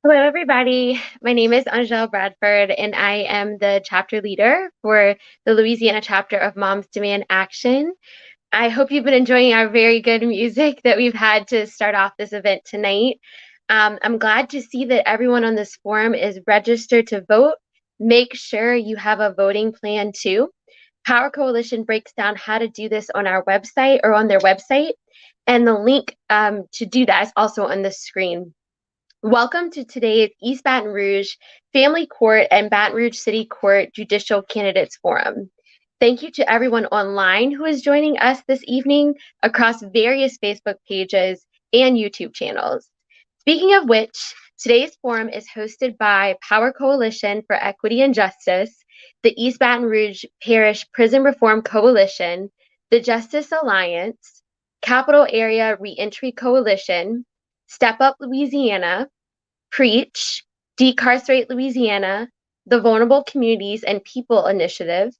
Hello, everybody. My name is Angele Bradford, and I am the chapter leader for the Louisiana chapter of Moms Demand Action. I hope you've been enjoying our very good music that we've had to start off this event tonight. I'm glad to see that everyone on this forum is registered to vote. Make sure you have a voting plan too. Power Coalition breaks down how to do this on our website or on their website, and the link to do that is also on the screen. Welcome to today's East Baton Rouge Family Court and Baton Rouge City Court Judicial Candidates Forum. Thank you to everyone online who is joining us this evening across various Facebook pages and YouTube channels. Speaking of which, today's forum is hosted by Power Coalition for Equity and Justice, the East Baton Rouge Parish Prison Reform Coalition, the Justice Alliance, Capital Area Reentry Coalition, Step Up Louisiana, Preach, Decarcerate Louisiana, the Vulnerable Communities and People Initiative,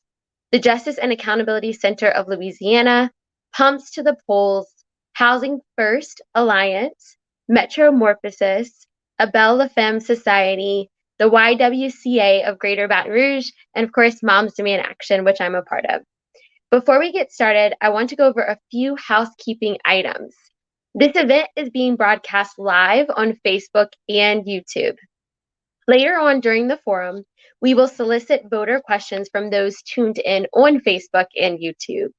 the Justice and Accountability Center of Louisiana, Pumps to the Polls, Housing First Alliance, Metromorphosis, Abel La Femme Society, the YWCA of Greater Baton Rouge, and of course, Moms Demand Action, which I'm a part of. Before we get started, I want to go over a few housekeeping items. This event is being broadcast live on Facebook and YouTube. Later on during the forum, we will solicit voter questions from those tuned in on Facebook and YouTube.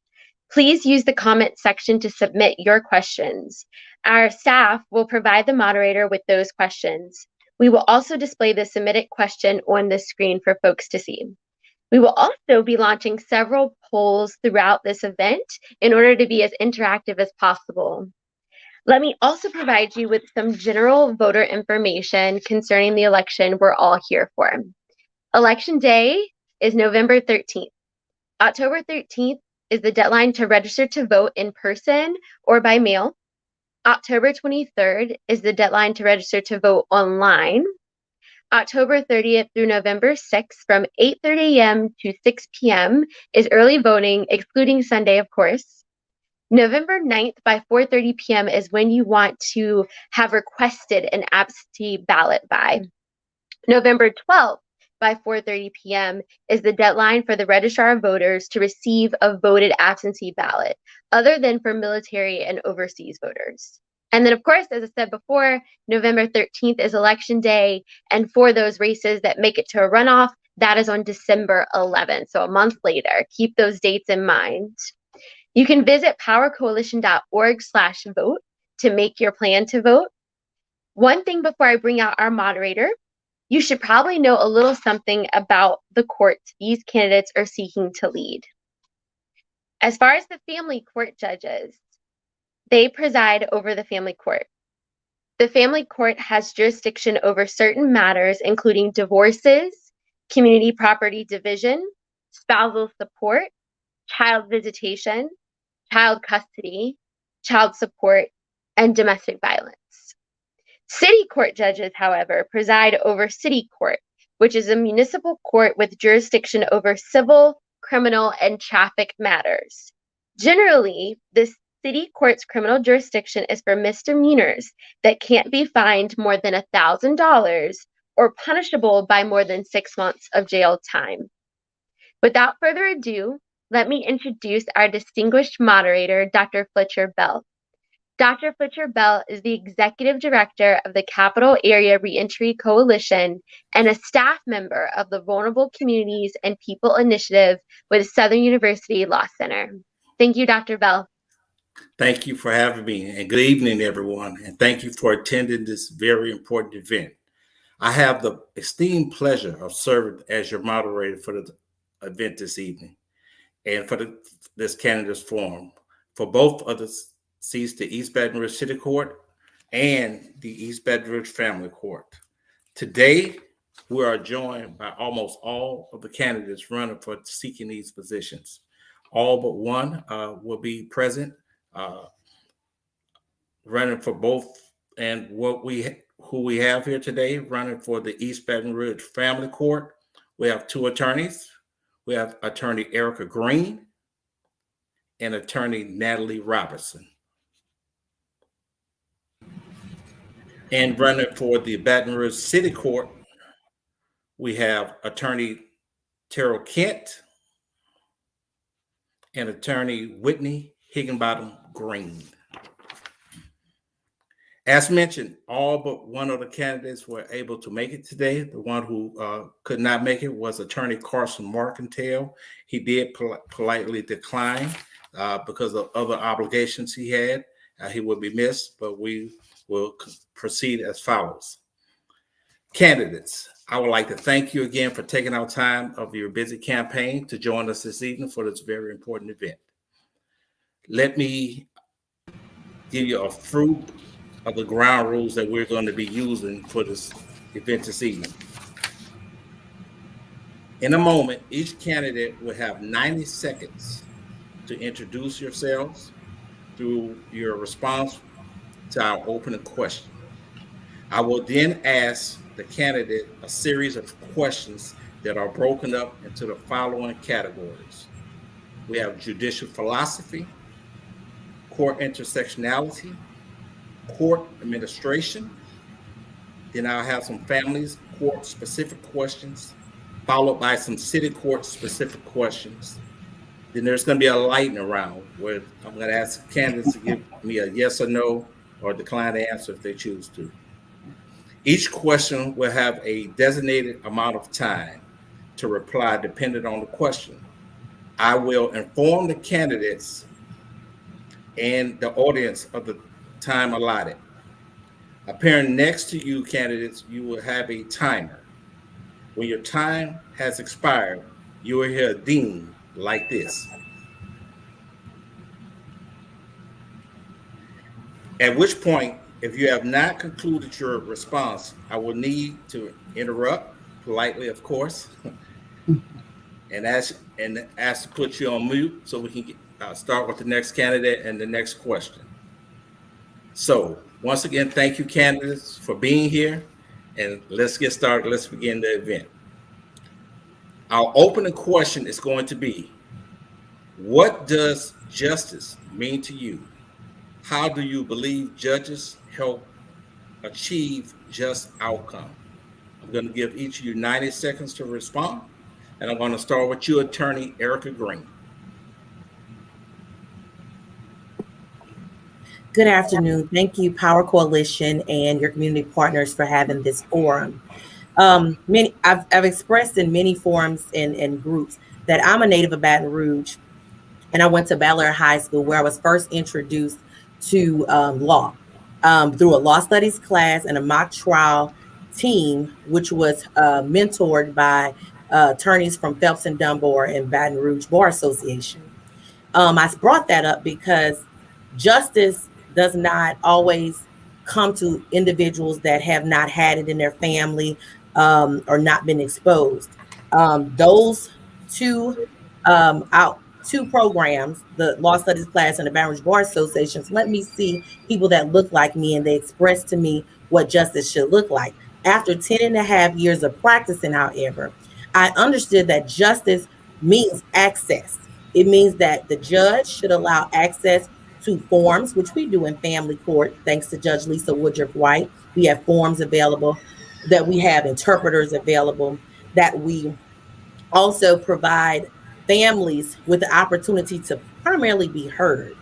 Please use the comment section to submit your questions. Our staff will provide the moderator with those questions. We will also display the submitted question on the screen for folks to see. We will also be launching several polls throughout this event in order to be as interactive as possible. Let me also provide you with some general voter information concerning the election we're all here for. Election day is November 13th. October 13th is the deadline to register to vote in person or by mail. October 23rd is the deadline to register to vote online. October 30th through November 6th from 8:30 a.m. to 6 p.m. is early voting, excluding Sunday, of course. November 9th by 4:30 p.m. is when you want to have requested an absentee ballot by. November 12th by 4:30 p.m. is the deadline for the registrar of voters to receive a voted absentee ballot, other than for military and overseas voters. And then, of course, as I said before, November 13th is election day. And for those races that make it to a runoff, that is on December 11th, so a month later. Keep those dates in mind. You can visit powercoalition.org/vote to make your plan to vote. One thing before I bring out our moderator, you should probably know a little something about the courts these candidates are seeking to lead. As far as the family court judges, they preside over the family court. The family court has jurisdiction over certain matters, including divorces, community property division, spousal support, child visitation, child custody, child support, and domestic violence. City court judges, however, preside over city court, which is a municipal court with jurisdiction over civil, criminal, and traffic matters. Generally, the city court's criminal jurisdiction is for misdemeanors that can't be fined more than $1,000 or punishable by more than 6 months of jail time. Without further ado, let me introduce our distinguished moderator, Dr. Flitcher Bell. Dr. Flitcher Bell is the Executive Director of the Capital Area Reentry Coalition and a staff member of the Vulnerable Communities and People Initiative with Southern University Law Center. Thank you, Dr. Bell. Thank you for having me, and good evening, everyone, and thank you for attending this very important event. I have the esteemed pleasure of serving as your moderator for the event this evening and for this candidates forum for both of the seats, the East Baton Rouge City Court and the East Baton Rouge Family Court. Today, we are joined by almost all of the candidates running for seeking these positions. All but one will be present, running for both. And who we have here today running for the East Baton Rouge Family Court, we have two attorneys. We have attorney Erica Green and attorney Natalie Robertson. And running for the Baton Rouge City Court, we have Attorney Terrell Kent and Attorney Whitney Higginbottom Green. As mentioned, all but one of the candidates were able to make it today. The one who could not make it was Attorney Carson Markentale. He did politely decline because of other obligations he had. He will be missed, but we will proceed as follows. Candidates, I would like to thank you again for taking out time of your busy campaign to join us this evening for this very important event. Let me give you a few of the ground rules that we're going to be using for this event this evening. In a moment, each candidate will have 90 seconds to introduce yourselves through your response to our opening question. I will then ask the candidate a series of questions that are broken up into the following categories. We have judicial philosophy, court intersectionality, court administration. Then I'll have some families court specific questions, followed by some city court specific questions. Then there's going to be a lightning round where I'm going to ask candidates to give me a yes or no or decline the answer if they choose to. Each question will have a designated amount of time to reply depending on the question. I will inform the candidates and the audience of the time allotted. Appearing next to you, candidates, you will have a timer. When your time has expired, you will hear a ding like this. At which point, if you have not concluded your response, I will need to interrupt politely, of course, and ask to put you on mute so we can start with the next candidate and the next question. So once again, thank you, candidates, for being here, and let's get started. Let's begin the event. Our opening question is going to be, what does justice mean to you? How do you believe judges help achieve just outcome? I'm going to give each of you 90 seconds to respond, and I'm going to start with you, Attorney Erica Green. Good afternoon. Thank you, Power Coalition and your community partners for having this forum. I've expressed in many forums and groups that I'm a native of Baton Rouge, and I went to Bel Air High School where I was first introduced to law through a law studies class and a mock trial team, which was mentored by attorneys from Phelps and Dunbar and Baton Rouge Bar Association. I brought that up because justice does not always come to individuals that have not had it in their family or not been exposed. Those two programs, the Law Studies class and the Baton Rouge Bar Associations, let me see people that look like me, and they expressed to me what justice should look like. After 10 and a half years of practicing, however, I understood that justice means access. It means that the judge should allow access to forms, which we do in family court, thanks to Judge Lisa Woodruff White. We have forms available, that we have interpreters available, that we also provide families with the opportunity to primarily be heard.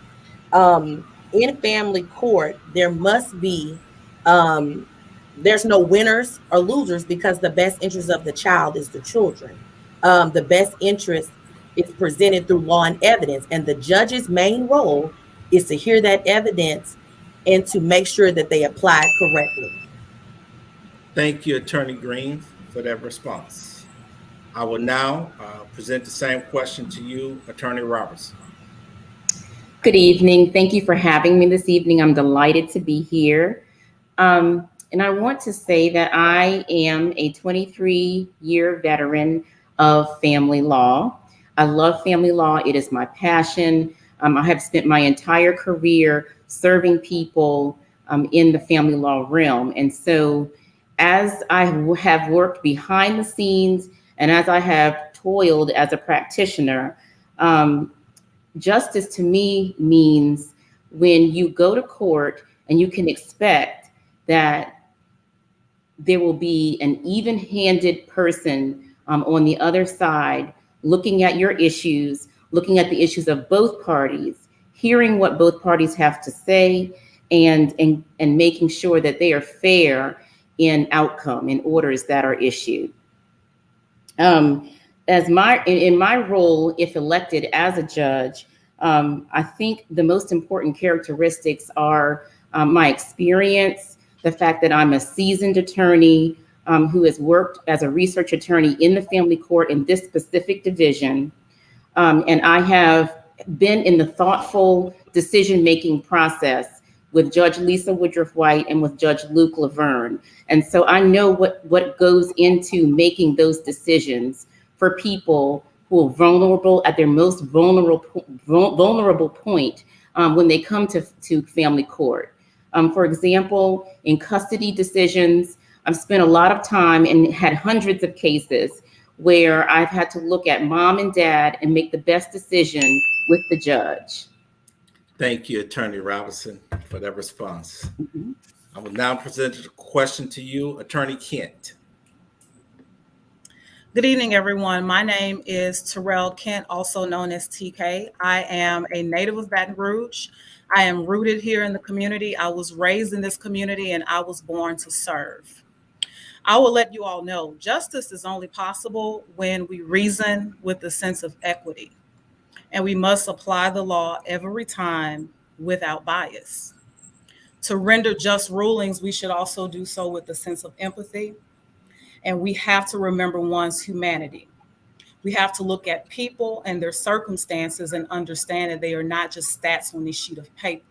In family court, there must be, there's no winners or losers because the best interest of the child is the children. The best interest is presented through law and evidence, and the judge's main role is to hear that evidence and to make sure that they apply it correctly. Thank you, Attorney Green, for that response. I will now present the same question to you, Attorney Robertson. Good evening. Thank you for having me this evening. I'm delighted to be here. And I want to say that I am a 23-year veteran of family law. I love family law. It is my passion. I have spent my entire career serving people in the family law realm. And so as I have worked behind the scenes and as I have toiled as a practitioner, justice to me means when you go to court and you can expect that there will be an even-handed person on the other side, looking at your issues, looking at the issues of both parties, hearing what both parties have to say, and making sure that they are fair in outcome, in orders that are issued. In my role, if elected as a judge, I think the most important characteristics are my experience, the fact that I'm a seasoned attorney who has worked as a research attorney in the family court in this specific division. And I have been in the thoughtful decision-making process with Judge Lisa Woodruff White and with Judge Luke Laverne. And so I know what goes into making those decisions for people who are vulnerable at their most vulnerable point when they come to family court. For example, in custody decisions, I've spent a lot of time and had hundreds of cases where I've had to look at mom and dad and make the best decision with the judge. Thank you, Attorney Robinson, for that response. Mm-hmm. I will now present a question to you, Attorney Kent. Good evening, everyone. My name is Terrell Kent, also known as TK. I am a native of Baton Rouge. I am rooted here in the community. I was raised in this community and I was born to serve. I will let you all know justice is only possible when we reason with a sense of equity. And we must apply the law every time without bias. To render just rulings, we should also do so with a sense of empathy. And we have to remember one's humanity. We have to look at people and their circumstances and understand that they are not just stats on this sheet of paper.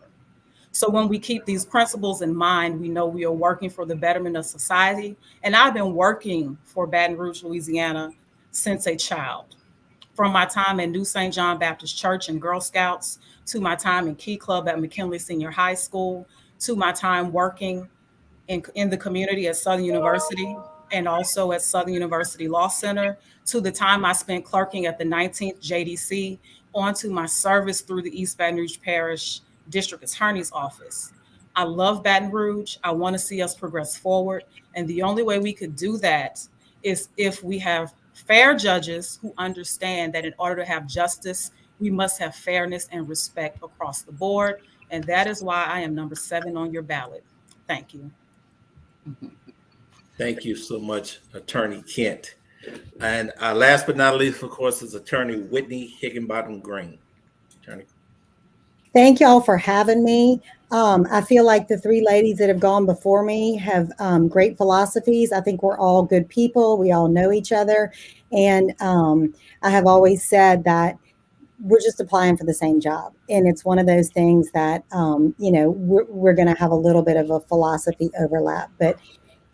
So when we keep these principles in mind, we know we are working for the betterment of society. And I've been working for Baton Rouge, Louisiana since a child. From my time at New St. John Baptist Church and Girl Scouts, to my time in Key Club at McKinley Senior High School, to my time working in the community at Southern University and also at Southern University Law Center, to the time I spent clerking at the 19th JDC, on to my service through the East Baton Rouge Parish District Attorney's Office. I love Baton Rouge. I want to see us progress forward. And the only way we could do that is if we have fair judges who understand that in order to have justice, we must have fairness and respect across the board. And that is why I am number 7 on your ballot. Thank you. Thank you so much, Attorney Kent. And last but not least, of course, is Attorney Whitney Higginbottom Green. Attorney. Thank y'all for having me. I feel like the 3 ladies that have gone before me have great philosophies. I think we're all good people. We all know each other. And I have always said that we're just applying for the same job. And it's one of those things that, we're going to have a little bit of a philosophy overlap. But,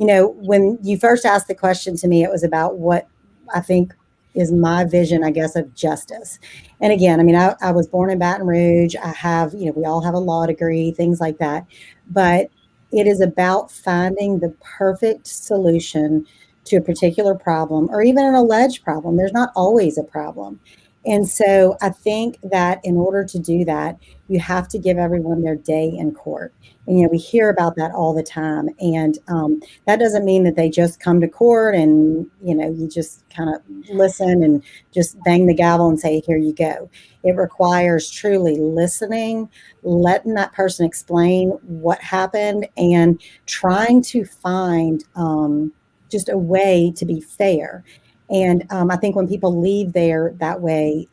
when you first asked the question to me, it was about what I think is my vision, I guess, of justice. And again, I was born in Baton Rouge. I have, we all have a law degree, things like that. But it is about finding the perfect solution to a particular problem or even an alleged problem. There's not always a problem. And so I think that in order to do that, you have to give everyone their day in court. And, we hear about that all the time. And that doesn't mean that they just come to court and, you just kind of listen and just bang the gavel and say, here you go. It requires truly listening, letting that person explain what happened, and trying to find just a way to be fair. And I think when people leave there that way,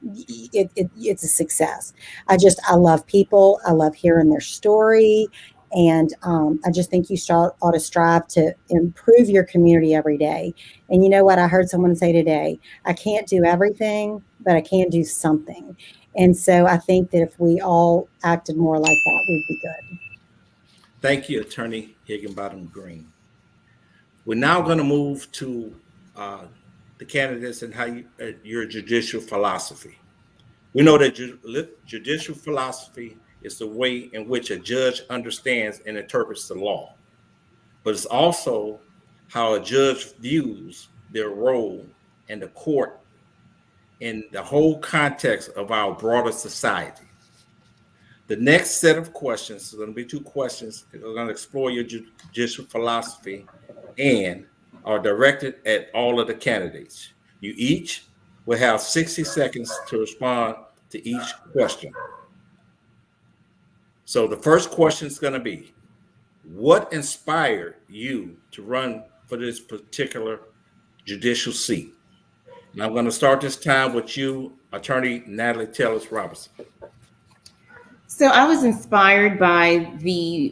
it's a success. I love people. I love hearing their story. And I just think you ought to strive to improve your community every day. And you know what? I heard someone say today, I can't do everything, but I can do something. And so I think that if we all acted more like that, we'd be good. Thank you, Attorney Higginbottom Green. We're now going to move to the candidates and how your judicial philosophy. We know that judicial philosophy is the way in which a judge understands and interprets the law, but it's also how a judge views their role in the court in the whole context of our broader society. The next set of questions is going to be 2 questions. We're going to explore your judicial philosophy and are directed at all of the candidates. You each will have 60 seconds to respond to each question. So the first question is going to be, what inspired you to run for this particular judicial seat? And I'm going to start this time with you, Attorney Natalie Taylor-Robinson. So I was inspired by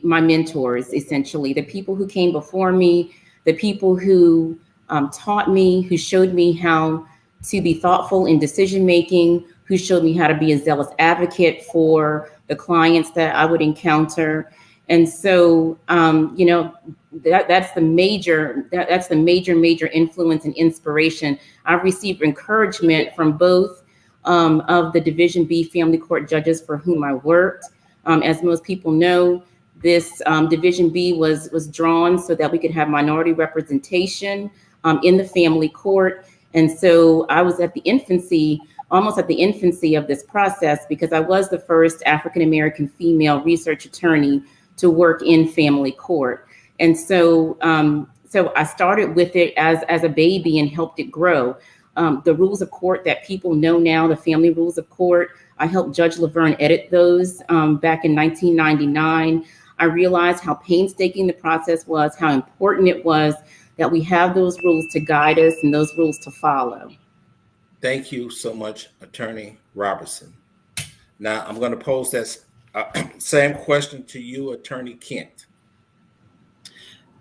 my mentors, essentially, the people who came before me, the people who taught me, who showed me how to be thoughtful in decision making, who showed me how to be a zealous advocate for the clients that I would encounter. And so, that's the major influence and inspiration. I've received encouragement from both of the Division B family court judges for whom I worked. As most people know, this Division B was drawn so that we could have minority representation in the family court. And so I was almost at the infancy of this process, because I was the first African-American female research attorney to work in family court. And so I started with it as a baby and helped it grow. The rules of court that people know now, the family rules of court, I helped Judge Laverne edit those back in 1999. I realized how painstaking the process was, how important it was that we have those rules to guide us and those rules to follow. Thank you so much, Attorney Robertson. Now I'm going to pose that same question to you, Attorney Kent.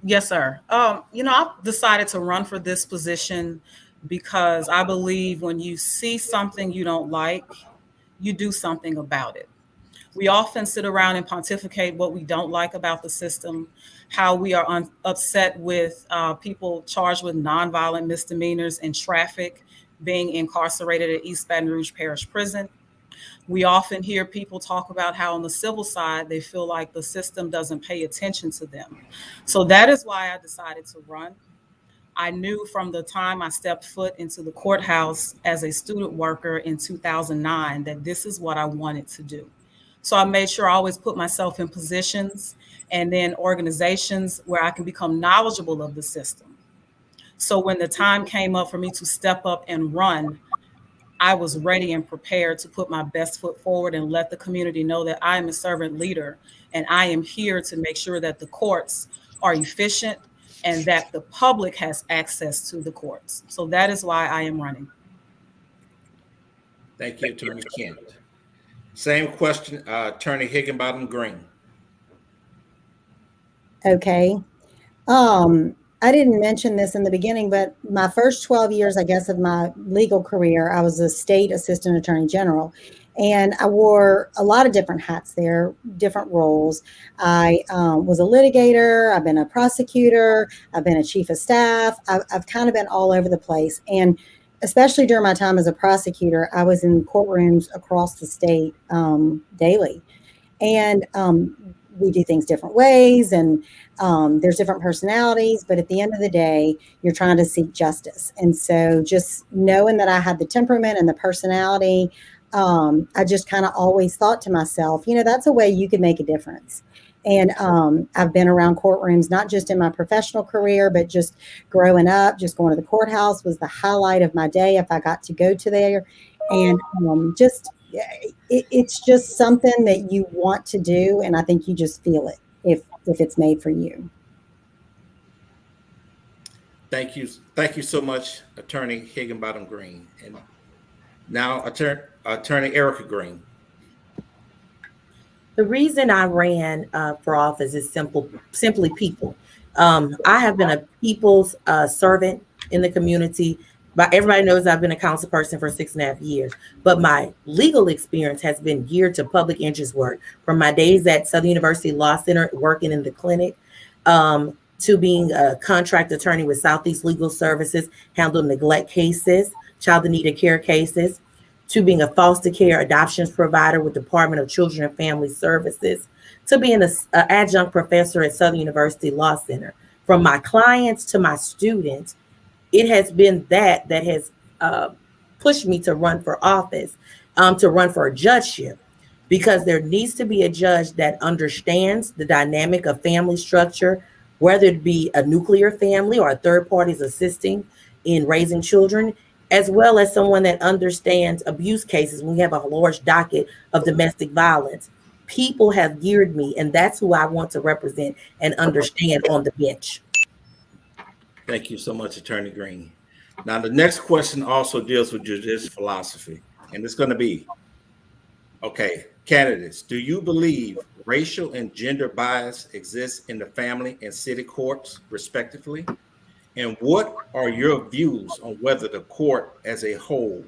Yes, sir. I've decided to run for this position because I believe when you see something you don't like, you do something about it. We often sit around and pontificate what we don't like about the system, how we are upset with people charged with nonviolent misdemeanors and traffic being incarcerated at East Baton Rouge Parish Prison. We often hear people talk about how on the civil side, they feel like the system doesn't pay attention to them. So that is why I decided to run. I knew from the time I stepped foot into the courthouse as a student worker in 2009 that this is what I wanted to do. So I made sure I always put myself in positions and then organizations where I can become knowledgeable of the system. So when the time came up for me to step up and run, I was ready and prepared to put my best foot forward and let the community know that I am a servant leader and I am here to make sure that the courts are efficient and that the public has access to the courts. So that is why I am running. Thank you, Attorney Kent. Same question, Attorney Higginbottom Green. Okay. I didn't mention this in the beginning, but my first 12 years, I guess, of my legal career, I was a state assistant attorney general. And I wore a lot of different hats there, different roles. I was a litigator. I've been a prosecutor. I've been a chief of staff. I've kind of been all over the place. And especially during my time as a prosecutor, I was in courtrooms across the state daily. And we do things different ways, and there's different personalities, but at the end of the day, you're trying to seek justice. And so just knowing that I had the temperament and the personality, I just kind of always thought to myself, that's a way you could make a difference. And I've been around courtrooms, not just in my professional career, but just growing up, just going to the courthouse was the highlight of my day if I got to go to there. And it's just something that you want to do, and I think you just feel it if it's made for you. Thank you so much, Attorney Higginbottom Green. And now Attorney Erica Green. The reason I ran for office is simply people. I have been a people's servant in the community. But everybody knows I've been a council person for 6.5 years, but my legal experience has been geared to public interest work, from my days at Southern University Law Center, working in the clinic, to being a contract attorney with Southeast Legal Services, handling neglect cases, child in need of care cases, to being a foster care adoptions provider with Department of Children and Family Services, to being an adjunct professor at Southern University Law Center. From my clients to my students, it has been that has pushed me to run for office, to run for a judgeship. because there needs to be a judge that understands the dynamic of family structure, whether it be a nuclear family or a third parties assisting in raising children, as well as someone that understands abuse cases. We have a large docket of domestic violence. People have geared me, and that's who I want to represent and understand on the bench. Thank you so much, Attorney Green. Now, the next question also deals with judicial philosophy, and it's going to be, okay, candidates, do you believe racial and gender bias exists in the family and city courts, respectively? And what are your views on whether the court as a whole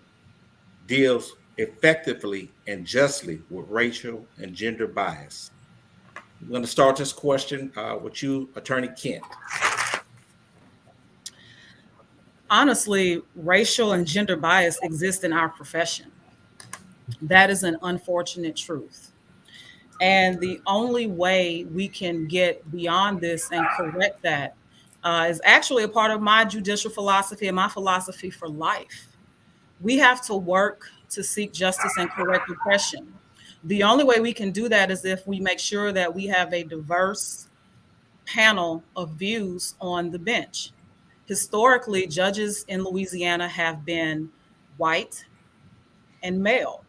deals effectively and justly with racial and gender bias? I'm going to start this question with you, Attorney Kent. Honestly, racial and gender bias exist in our profession. That is an unfortunate truth. And the only way we can get beyond this and correct that is actually a part of my judicial philosophy and my philosophy for life. We have to work to seek justice and correct oppression. The only way we can do that is if we make sure that we have a diverse panel of views on the bench. Historically, judges in Louisiana have been white and male.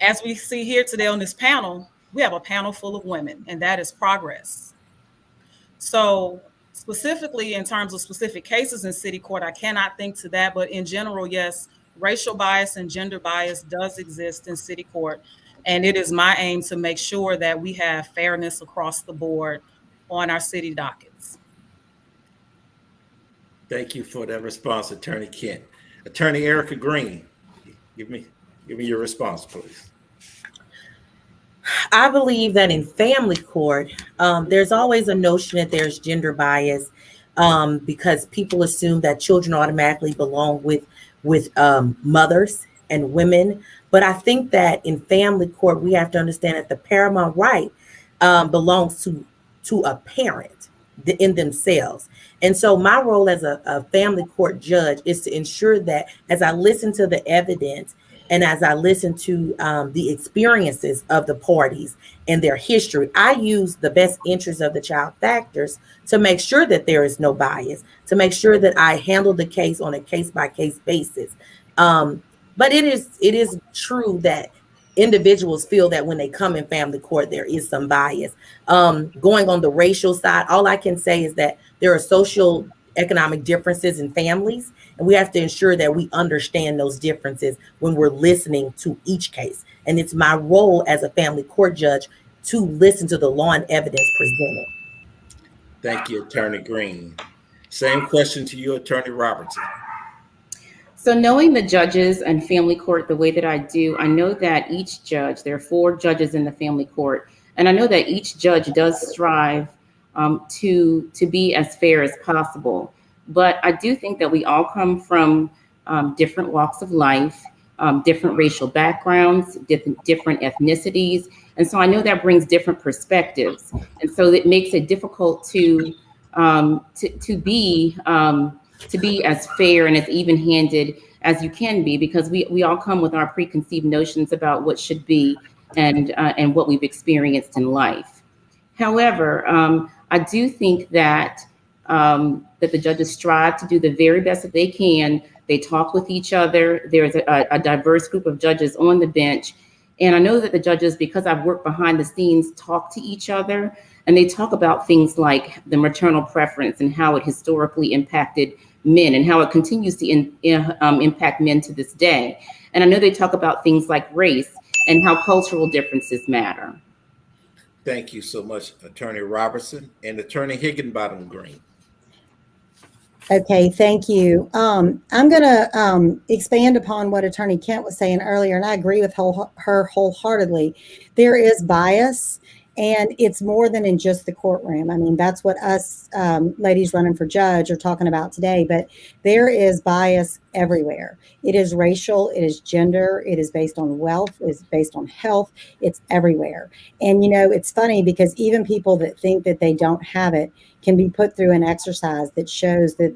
As we see here today on this panel, we have a panel full of women, and that is progress. So specifically in terms of specific cases in city court, I cannot think to that, but in general, yes, racial bias and gender bias does exist in city court. And it is my aim to make sure that we have fairness across the board on our city dockets. Thank you for that response, Attorney Kent. Attorney Erica Green, give me your response, please. I believe that in family court, there's always a notion that there's gender bias because people assume that children automatically belong with mothers and women. But I think that in family court, we have to understand that the paramount right belongs to a parent in themselves. And so my role as a family court judge is to ensure that as I listen to the evidence and as I listen to the experiences of the parties and their history, I use the best interests of the child factors to make sure that there is no bias, to make sure that I handle the case on a case-by-case basis. But it is true that individuals feel that when they come in family court, there is some bias. Going on the racial side, all I can say is that there are social economic differences in families, and we have to ensure that we understand those differences when we're listening to each case. And it's my role as a family court judge to listen to the law and evidence presented. Thank you, Attorney Green. Same question to you, Attorney Robertson. So knowing the judges and family court the way that I do, I know that each judge, there are 4 judges in the family court, and I know that each judge does strive to be as fair as possible. But I do think that we all come from different walks of life, different racial backgrounds, different ethnicities. And so I know that brings different perspectives. And so it makes it difficult to be as fair and as even-handed as you can be, because we all come with our preconceived notions about what should be and what we've experienced in life. However, I do think that that the judges strive to do the very best that they can. They talk with each other. There's a diverse group of judges on the bench. And I know that the judges, because I've worked behind the scenes, talk to each other, and they talk about things like the maternal preference and how it historically impacted men and how it continues to impact men to this day. And I know they talk about things like race and how cultural differences matter. Thank you so much, Attorney Robertson. And Attorney Higginbottom Green. Okay, thank you. I'm going to expand upon what Attorney Kent was saying earlier, and I agree with her wholeheartedly. There is bias, and it's more than in just the courtroom. I mean, that's what us ladies running for judge are talking about today, but there is bias everywhere. It is racial, it is gender, it is based on wealth, it is based on health, it's everywhere. And, you know, it's funny because even people that think that they don't have it can be put through an exercise that shows that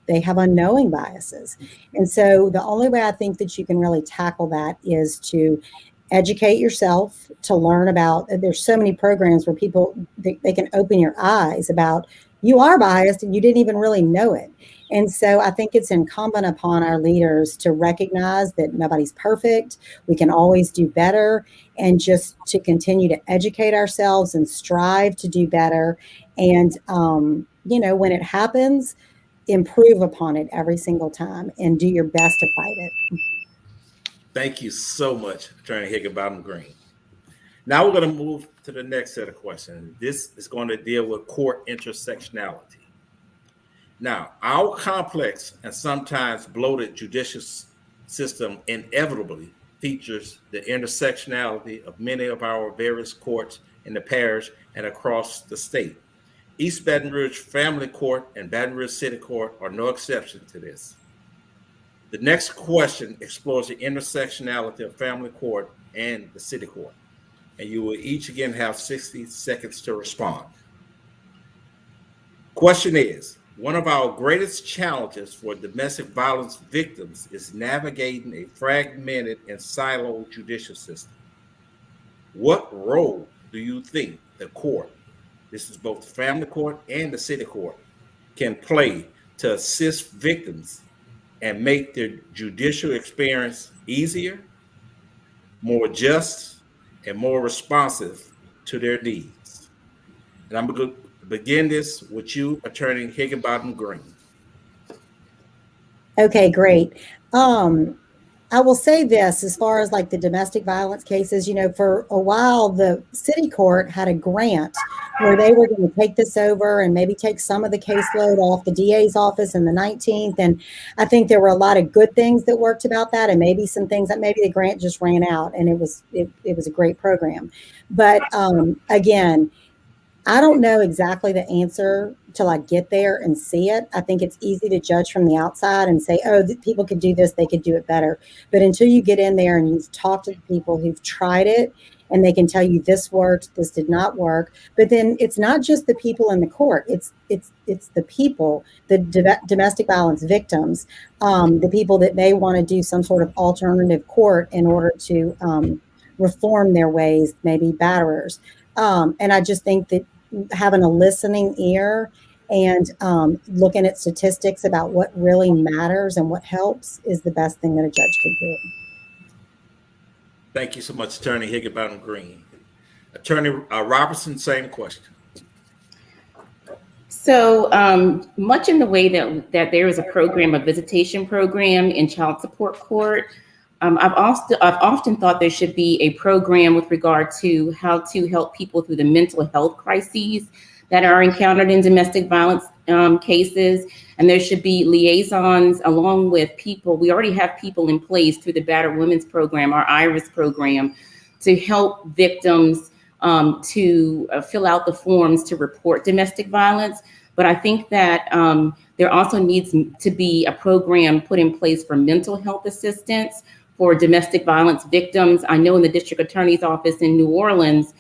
they have unknowing biases. And so the only way I think that you can really tackle that is to educate yourself, to learn about, there's so many programs where people, they can open your eyes about, you are biased and you didn't even really know it. And so I think it's incumbent upon our leaders to recognize that nobody's perfect. We can always do better, and just to continue to educate ourselves and strive to do better. And, when it happens, improve upon it every single time and do your best to fight it. Thank you so much, Attorney Higginbottom Green. Now we're going to move to the next set of questions. This is going to deal with court intersectionality. Now, our complex and sometimes bloated judicial system inevitably features the intersectionality of many of our various courts in the parish and across the state. East Baton Rouge Family Court and Baton Rouge City Court are no exception to this. The next question explores the intersectionality of Family Court and the City Court, and you will each again have 60 seconds to respond. Question is, one of our greatest challenges for domestic violence victims is navigating a fragmented and siloed judicial system. What role do you think the court, this is both the family court and the city court, can play to assist victims and make their judicial experience easier, more just, and more responsive to their needs? And I'm going to begin this with you, Attorney Higginbottom Green. Okay, great. I will say this, as far as like the domestic violence cases, for a while, the city court had a grant where they were going to take this over and maybe take some of the caseload off the DA's office in the 19th. And I think there were a lot of good things that worked about that, and maybe some things that maybe the grant just ran out, and it was a great program. But again, I don't know exactly the answer till I get there and see it. I think it's easy to judge from the outside and say, oh, people could do this, they could do it better. But until you get in there and you've talked to the people who've tried it, and they can tell you this worked, this did not work. But then it's not just the people in the court. It's the people, the domestic violence victims, the people that may want to do some sort of alternative court in order to reform their ways, maybe batterers. And I just think that having a listening ear and looking at statistics about what really matters and what helps is the best thing that a judge can do. Thank you so much, Attorney Higginbottom Green. Attorney Robertson, same question. So much in the way that there is a program, a visitation program in child support court, I've often thought there should be a program with regard to how to help people through the mental health crises that are encountered in domestic violence cases. And there should be liaisons along with people. We already have people in place through the Battered Women's Program, our IRIS program, to help victims to fill out the forms to report domestic violence. But I think that there also needs to be a program put in place for mental health assistance for domestic violence victims. I know in the district attorney's office in New Orleans,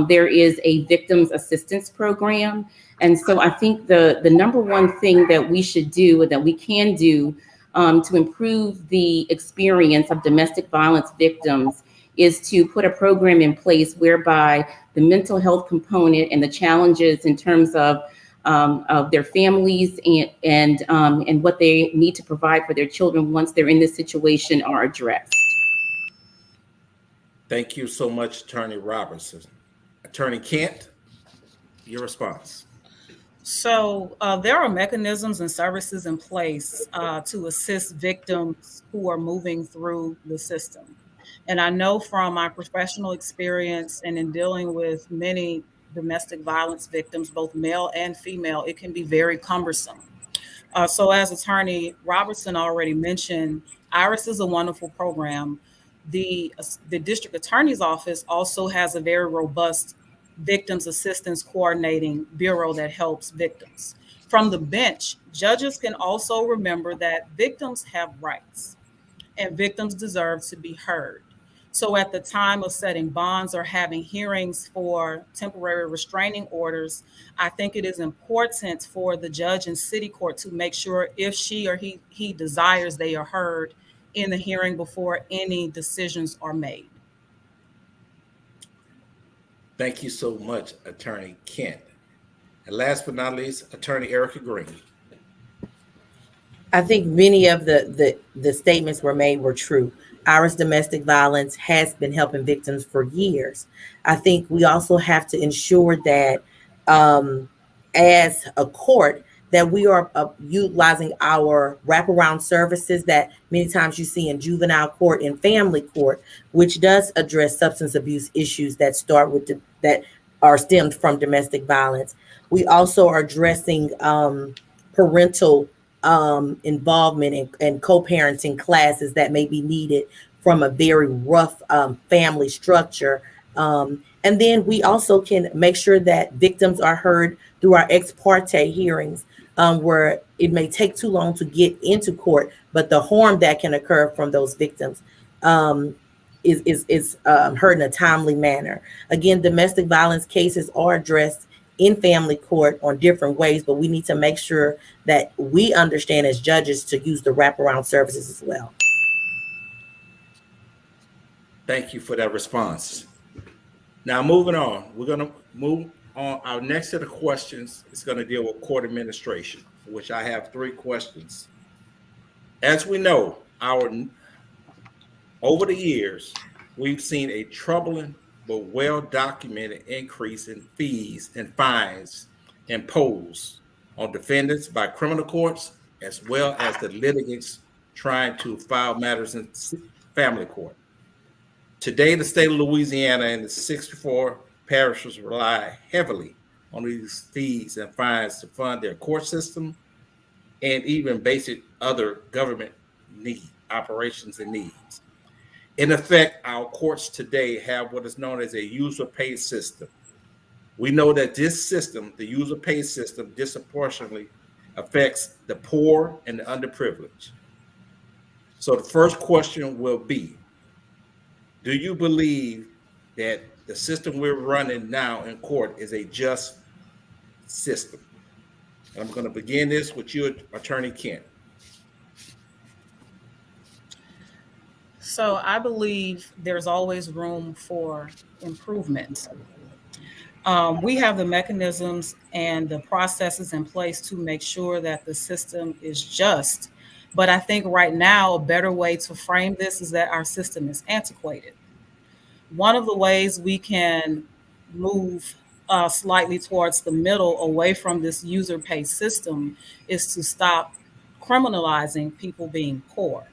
there is a victims assistance program. And so I think the number one thing that we should do, that we can do to improve the experience of domestic violence victims, is to put a program in place whereby the mental health component and the challenges in terms of their families and what they need to provide for their children once they're in this situation are addressed. Thank you so much, Attorney Robertson. Attorney Kent, your response. So there are mechanisms and services in place to assist victims who are moving through the system. And I know from my professional experience and in dealing with many domestic violence victims, both male and female, it can be very cumbersome. So as Attorney Robertson already mentioned, IRIS is a wonderful program. The district attorney's office also has a very robust victims assistance coordinating bureau that helps victims. From the bench, judges can also remember that victims have rights and victims deserve to be heard. So at the time of setting bonds or having hearings for temporary restraining orders, I think it is important for the judge in city court to make sure if she or he desires they are heard in the hearing before any decisions are made. Thank you so much, Attorney Kent. And last but not least, Attorney Erica Green. I think many of the statements were made were true. Irish domestic violence has been helping victims for years. I think we also have to ensure that as a court, that we are utilizing our wraparound services that many times you see in juvenile court and family court, which does address substance abuse issues that start with that are stemmed from domestic violence. We also are addressing parental involvement and co-parenting classes that may be needed from a very rough family structure. And then we also can make sure that victims are heard through our ex parte hearings, where it may take too long to get into court, but the harm that can occur from those victims is heard in a timely manner. Again, domestic violence cases are addressed in family court on different ways, but we need to make sure that we understand as judges to use the wraparound services as well. Thank you for that response. Now, moving on, we're going to move on. Our next set of questions is going to deal with court administration, for which I have 3 questions. As we know, over the years, we've seen a troubling but well-documented increase in fees and fines imposed on defendants by criminal courts, as well as the litigants trying to file matters in family court. Today, the state of Louisiana and the 64 parishes rely heavily on these fees and fines to fund their court system and even basic other government operations and needs. In effect, our courts today have what is known as a user pay system. We know that this system, the user pay system, disproportionately affects the poor and the underprivileged. So the first question will be, do you believe that the system we're running now in court is a just system? And I'm going to begin this with you, Attorney Kent. So I believe there's always room for improvement. We have the mechanisms and the processes in place to make sure that the system is just. But I think right now, a better way to frame this is that our system is antiquated. One of the ways we can move slightly towards the middle, away from this user pay system, is to stop criminalizing people being poor.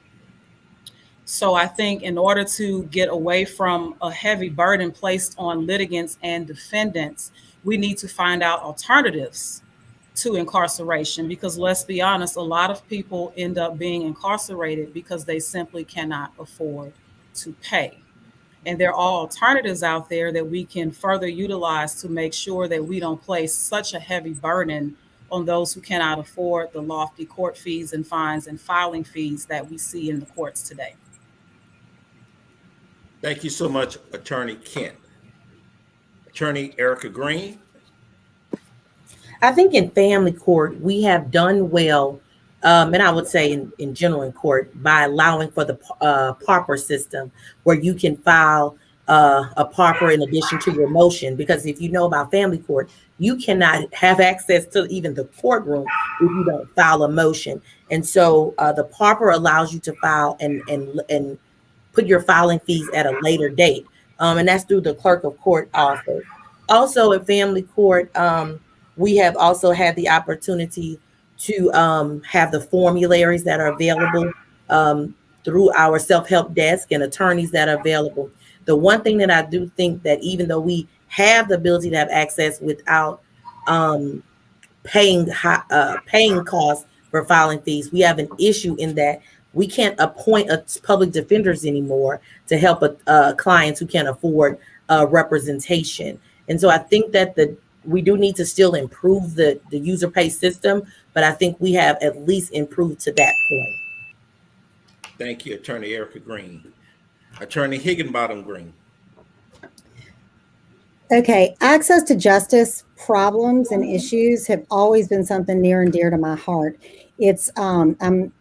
So I think in order to get away from a heavy burden placed on litigants and defendants, we need to find out alternatives to incarceration, because let's be honest, a lot of people end up being incarcerated because they simply cannot afford to pay. And there are alternatives out there that we can further utilize to make sure that we don't place such a heavy burden on those who cannot afford the lofty court fees and fines and filing fees that we see in the courts today. Thank you so much, Attorney Kent. Attorney Erica Green. I think in family court, we have done well, and I would say in general in court, by allowing for the pauper system, where you can file a pauper in addition to your motion. Because if you know about family court, you cannot have access to even the courtroom if you don't file a motion. And so the pauper allows you to file and put your filing fees at a later date. And that's through the clerk of court office. Also in family court, we have also had the opportunity to have the formularies that are available through our self-help desk and attorneys that are available. The one thing that I do think that even though we have the ability to have access without paying costs for filing fees, we have an issue in that we can't appoint public defenders anymore to help clients who can't afford representation. And so I think that we do need to still improve the user pay system, but I think we have at least improved to that point. Thank you, Attorney Erica Green. Attorney Higginbottom Green. Okay, access to justice problems and issues have always been something near and dear to my heart. It's I'm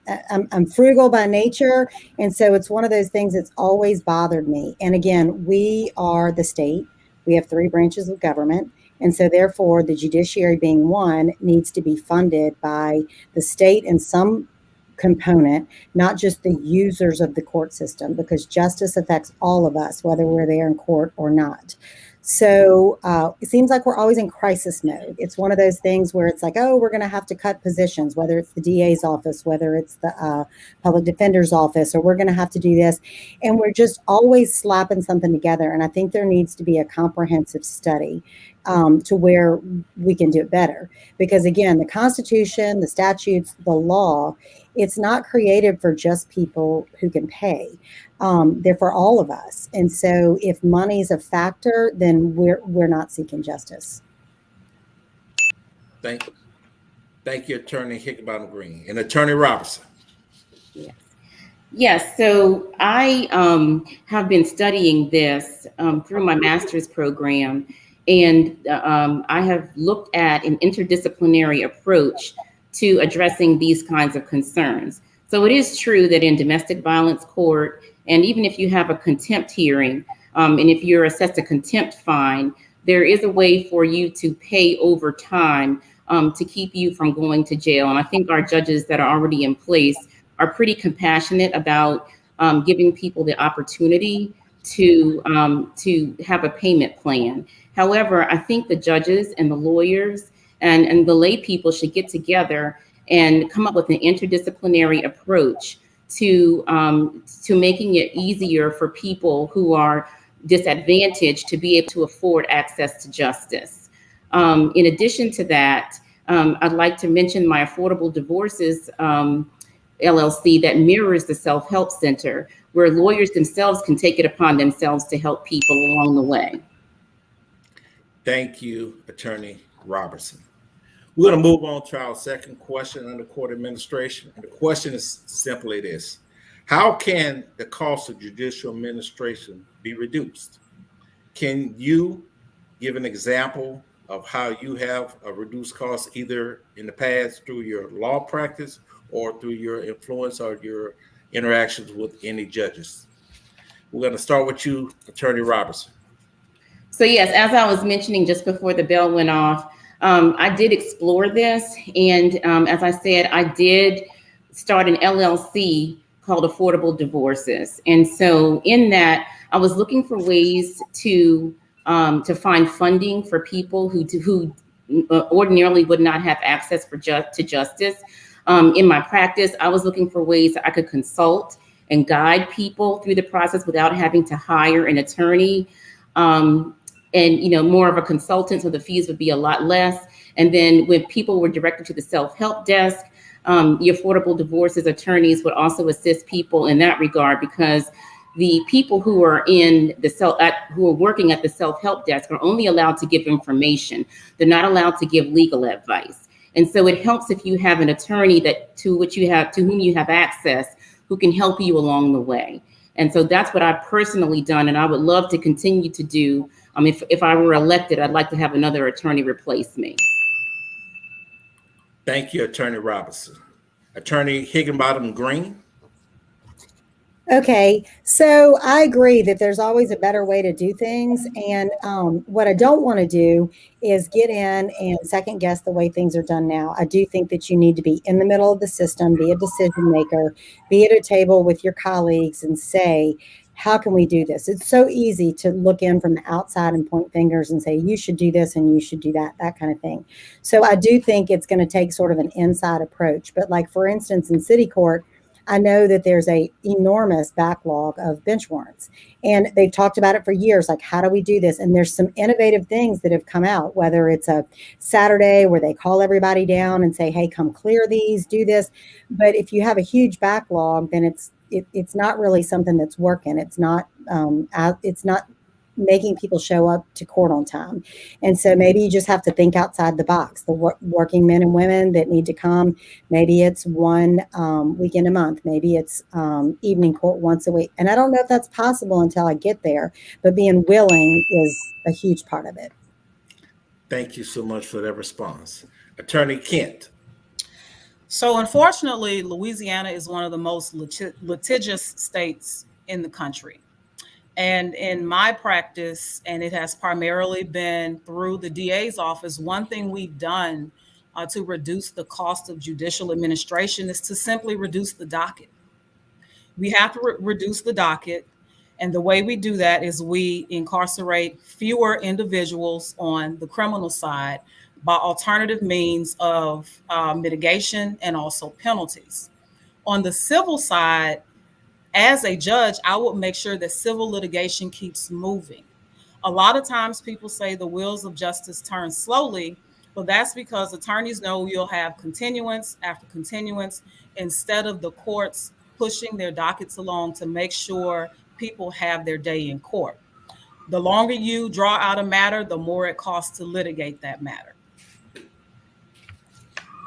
frugal by nature, and so it's one of those things that's always bothered me. And again, we are the state. We have three branches of government. And so therefore, the judiciary being one needs to be funded by the state in some component, not just the users of the court system, because justice affects all of us, whether we're there in court or not. So it seems like we're always in crisis mode. It's one of those things where it's like, oh, we're going to have to cut positions, whether it's the DA's office, whether it's the public defender's office, or we're going to have to do this. And we're just always slapping something together. And I think there needs to be a comprehensive study to where we can do it better. Because again, the Constitution, the statutes, the law, it's not created for just people who can pay. They're for all of us. And so if money's a factor, then we're not seeking justice. Thank you, Attorney Higginbottom Green. And Attorney Robertson. Yes, so I have been studying this through my master's program, and I have looked at an interdisciplinary approach to addressing these kinds of concerns. So it is true that in domestic violence court, and even if you have a contempt hearing, and if you're assessed a contempt fine, there is a way for you to pay over time to keep you from going to jail. And I think our judges that are already in place are pretty compassionate about giving people the opportunity to have a payment plan. However, I think the judges and the lawyers and the lay people should get together and come up with an interdisciplinary approach to making it easier for people who are disadvantaged to be able to afford access to justice. In addition to that, I'd like to mention my Affordable Divorces LLC that mirrors the Self-Help Center, where lawyers themselves can take it upon themselves to help people along the way. Thank you, Attorney Robertson. We're going to move on to our second question under court administration. And the question is simply this: how can the cost of judicial administration be reduced? Can you give an example of how you have a reduced cost either in the past through your law practice or through your influence or your interactions with any judges? We're going to start with you, Attorney Robertson. So yes, as I was mentioning just before the bell went off, I did explore this. And as I said, I did start an LLC called Affordable Divorces. And so in that, I was looking for ways to find funding for people who ordinarily would not have access to justice. In my practice, I was looking for ways that I could consult and guide people through the process without having to hire an attorney. And more of a consultant, so the fees would be a lot less. And then when people were directed to the self-help desk, the Affordable Divorces attorneys would also assist people in that regard, because the people who are who are working at the self-help desk are only allowed to give information. They're not allowed to give legal advice. And so it helps if you have an attorney to whom you have access, who can help you along the way. And so that's what I've personally done, and I would love to continue to do. If I were elected, I'd like to have another attorney replace me. Thank you, Attorney Robertson. Attorney Higginbottom Green. Okay, so I agree that there's always a better way to do things. And what I don't want to do is get in and second guess the way things are done now. I do think that you need to be in the middle of the system, be a decision maker, be at a table with your colleagues and say, how can we do this? It's so easy to look in from the outside and point fingers and say, you should do this and you should do that, that kind of thing. So I do think it's going to take sort of an inside approach. But like, for instance, in city court, I know that there's a enormous backlog of bench warrants, and they've talked about it for years. Like, how do we do this? And there's some innovative things that have come out, whether it's a Saturday where they call everybody down and say, hey, come clear these, do this. But if you have a huge backlog, then it's not really something that's working. It's not making people show up to court on time. And so maybe you just have to think outside the box. The working men and women that need to come, maybe it's one weekend a month, maybe it's evening court once a week. And I don't know if that's possible until I get there, but being willing is a huge part of it. Thank you so much for that response. Attorney Kent. So unfortunately, Louisiana is one of the most litigious states in the country. And in my practice, and it has primarily been through the DA's office, one thing we've done to reduce the cost of judicial administration is to simply reduce the docket. We have to reduce the docket. And the way we do that is we incarcerate fewer individuals on the criminal side by alternative means of mitigation and also penalties. On the civil side, as a judge, I would make sure that civil litigation keeps moving. A lot of times people say the wheels of justice turn slowly, but that's because attorneys know you'll have continuance after continuance instead of the courts pushing their dockets along to make sure people have their day in court. The longer you draw out a matter, the more it costs to litigate that matter.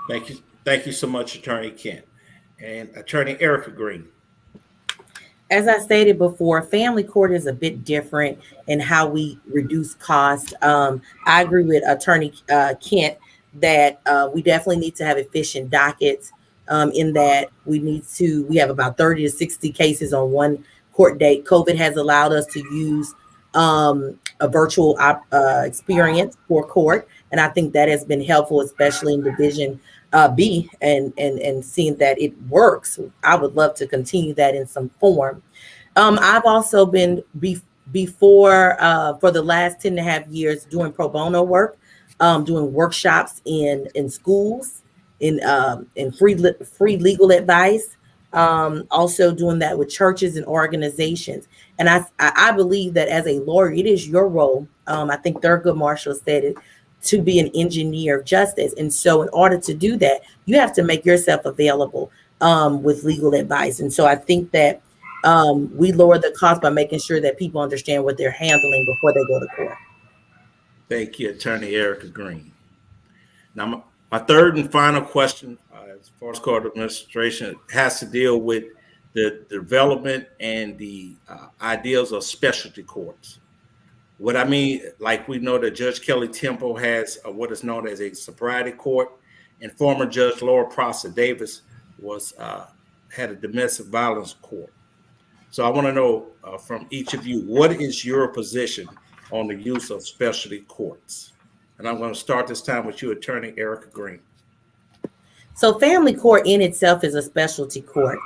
Thank you. Thank you so much, Attorney Kent. And Attorney Erica Green. As I stated before, family court is a bit different in how we reduce costs. I agree with Attorney Kent that we definitely need to have efficient dockets, in that we have about 30 to 60 cases on one court date. COVID has allowed us to use a virtual experience for court. And I think that has been helpful, especially in Division B, and seeing that it works. I would love to continue that in some form. I've also been before for the last 10 and a half years doing pro bono work, doing workshops in schools, in free legal advice, also doing that with churches and organizations. And I believe that as a lawyer, it is your role. I think Thurgood Marshall said it, to be an engineer of justice. And so in order to do that, you have to make yourself available with legal advice. And so I think that we lower the cost by making sure that people understand what they're handling before they go to court. Thank you, Attorney Erica Green. Now, my third and final question as far as court administration has to deal with the development and the ideals of specialty courts. What I mean, like we know that Judge Kelly Temple has what is known as a sobriety court, and former Judge Laura Prosser Davis had a domestic violence court. So I want to know from each of you, what is your position on the use of specialty courts? And I'm going to start this time with you, Attorney Erica Green. So family court in itself is a specialty court,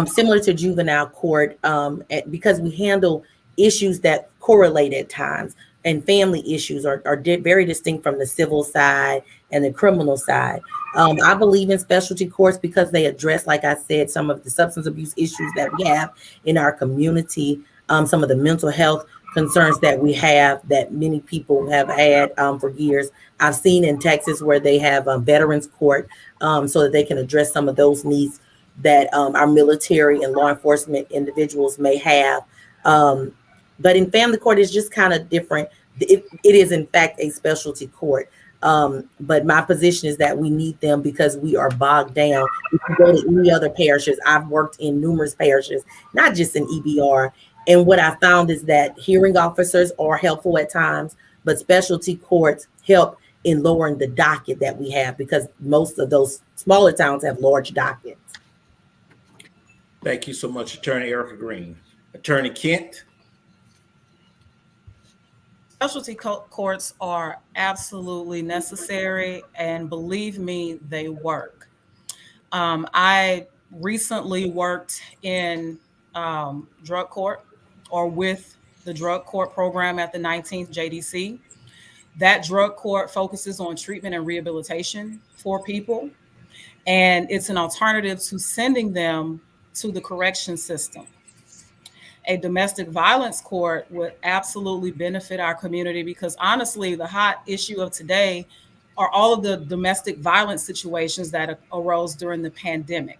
similar to juvenile court, because we handle issues that correlate at times, and family issues are very distinct from the civil side and the criminal side. I believe in specialty courts because they address, like I said, some of the substance abuse issues that we have in our community, some of the mental health concerns that we have that many people have had for years. I've seen in Texas where they have a veterans court so that they can address some of those needs that our military and law enforcement individuals may have. But in family court, it's just kind of different. It is, in fact, a specialty court. But my position is that we need them because we are bogged down. If you go to any other parishes, I've worked in numerous parishes, not just in EBR. And what I found is that hearing officers are helpful at times, but specialty courts help in lowering the docket that we have because most of those smaller towns have large dockets. Thank you so much, Attorney Erica Green. Attorney Kent. Specialty courts are absolutely necessary, and believe me, they work. I recently worked in drug court, or with the drug court program at the 19th JDC. That drug court focuses on treatment and rehabilitation for people, and it's an alternative to sending them to the correction system. A domestic violence court would absolutely benefit our community because honestly, the hot issue of today are all of the domestic violence situations that arose during the pandemic.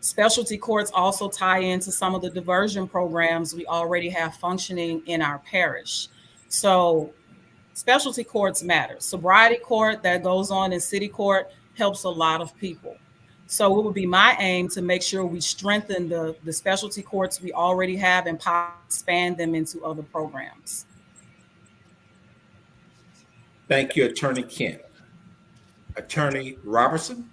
Specialty courts also tie into some of the diversion programs we already have functioning in our parish. So specialty courts matter. Sobriety court that goes on in city court helps a lot of people. So it would be my aim to make sure we strengthen the specialty courts we already have and expand them into other programs. Thank you, Attorney Kent. Attorney Robertson.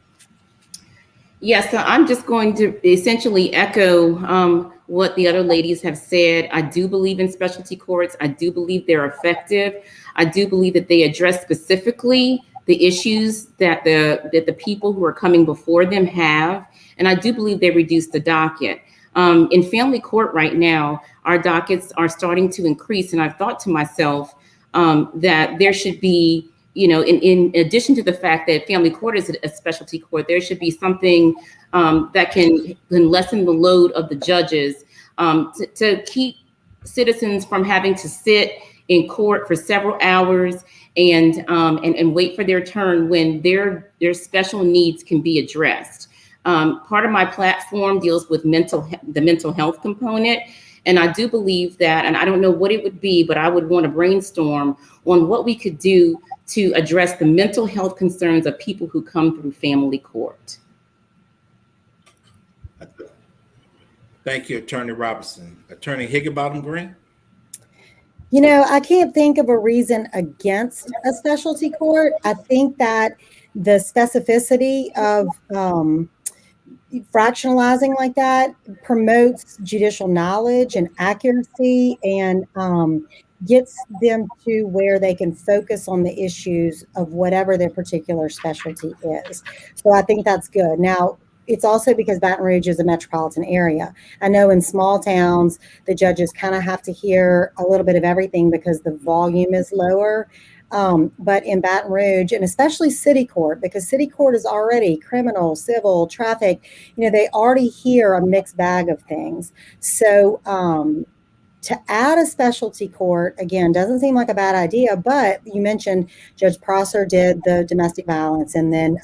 Yes, so I'm just going to essentially echo what the other ladies have said. I do believe in specialty courts. I do believe they're effective. I do believe that they address specifically the issues that the people who are coming before them have. And I do believe they reduce the docket. In family court right now, our dockets are starting to increase. And I've thought to myself that there should be, in addition to the fact that family court is a specialty court, there should be something that can lessen the load of the judges to keep citizens from having to sit in court for several hours and wait for their turn when their special needs can be addressed. Part of my platform deals with the mental health component. And I do believe that, and I don't know what it would be, but I would want to brainstorm on what we could do to address the mental health concerns of people who come through family court. Thank you, Attorney Robinson. Attorney Higginbottom Green? I can't think of a reason against a specialty court. I think that the specificity of fractionalizing like that promotes judicial knowledge and accuracy and gets them to where they can focus on the issues of whatever their particular specialty is. So I think that's good. Now, it's also because Baton Rouge is a metropolitan area. I know in small towns, the judges kind of have to hear a little bit of everything because the volume is lower. But in Baton Rouge, and especially city court, because city court is already criminal, civil, traffic, they already hear a mixed bag of things. So to add a specialty court, again, doesn't seem like a bad idea, but you mentioned Judge Prosser did the domestic violence, and then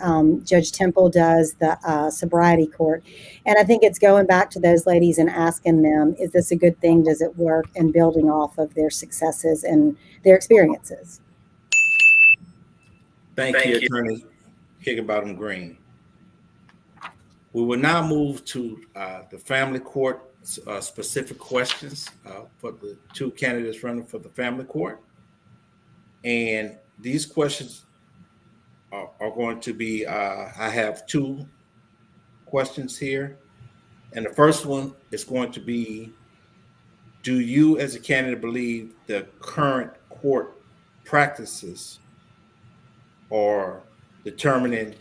Judge Temple does the sobriety court. And I think it's going back to those ladies and asking them, is this a good thing? Does it work? And building off of their successes and their experiences. Thank you, Attorney Higginbottom Green. We will now move to the family court specific questions for the two candidates running for the family court. And these questions are going to be, I have two questions here. And the first one is going to be, do you as a candidate believe the current court practices are determining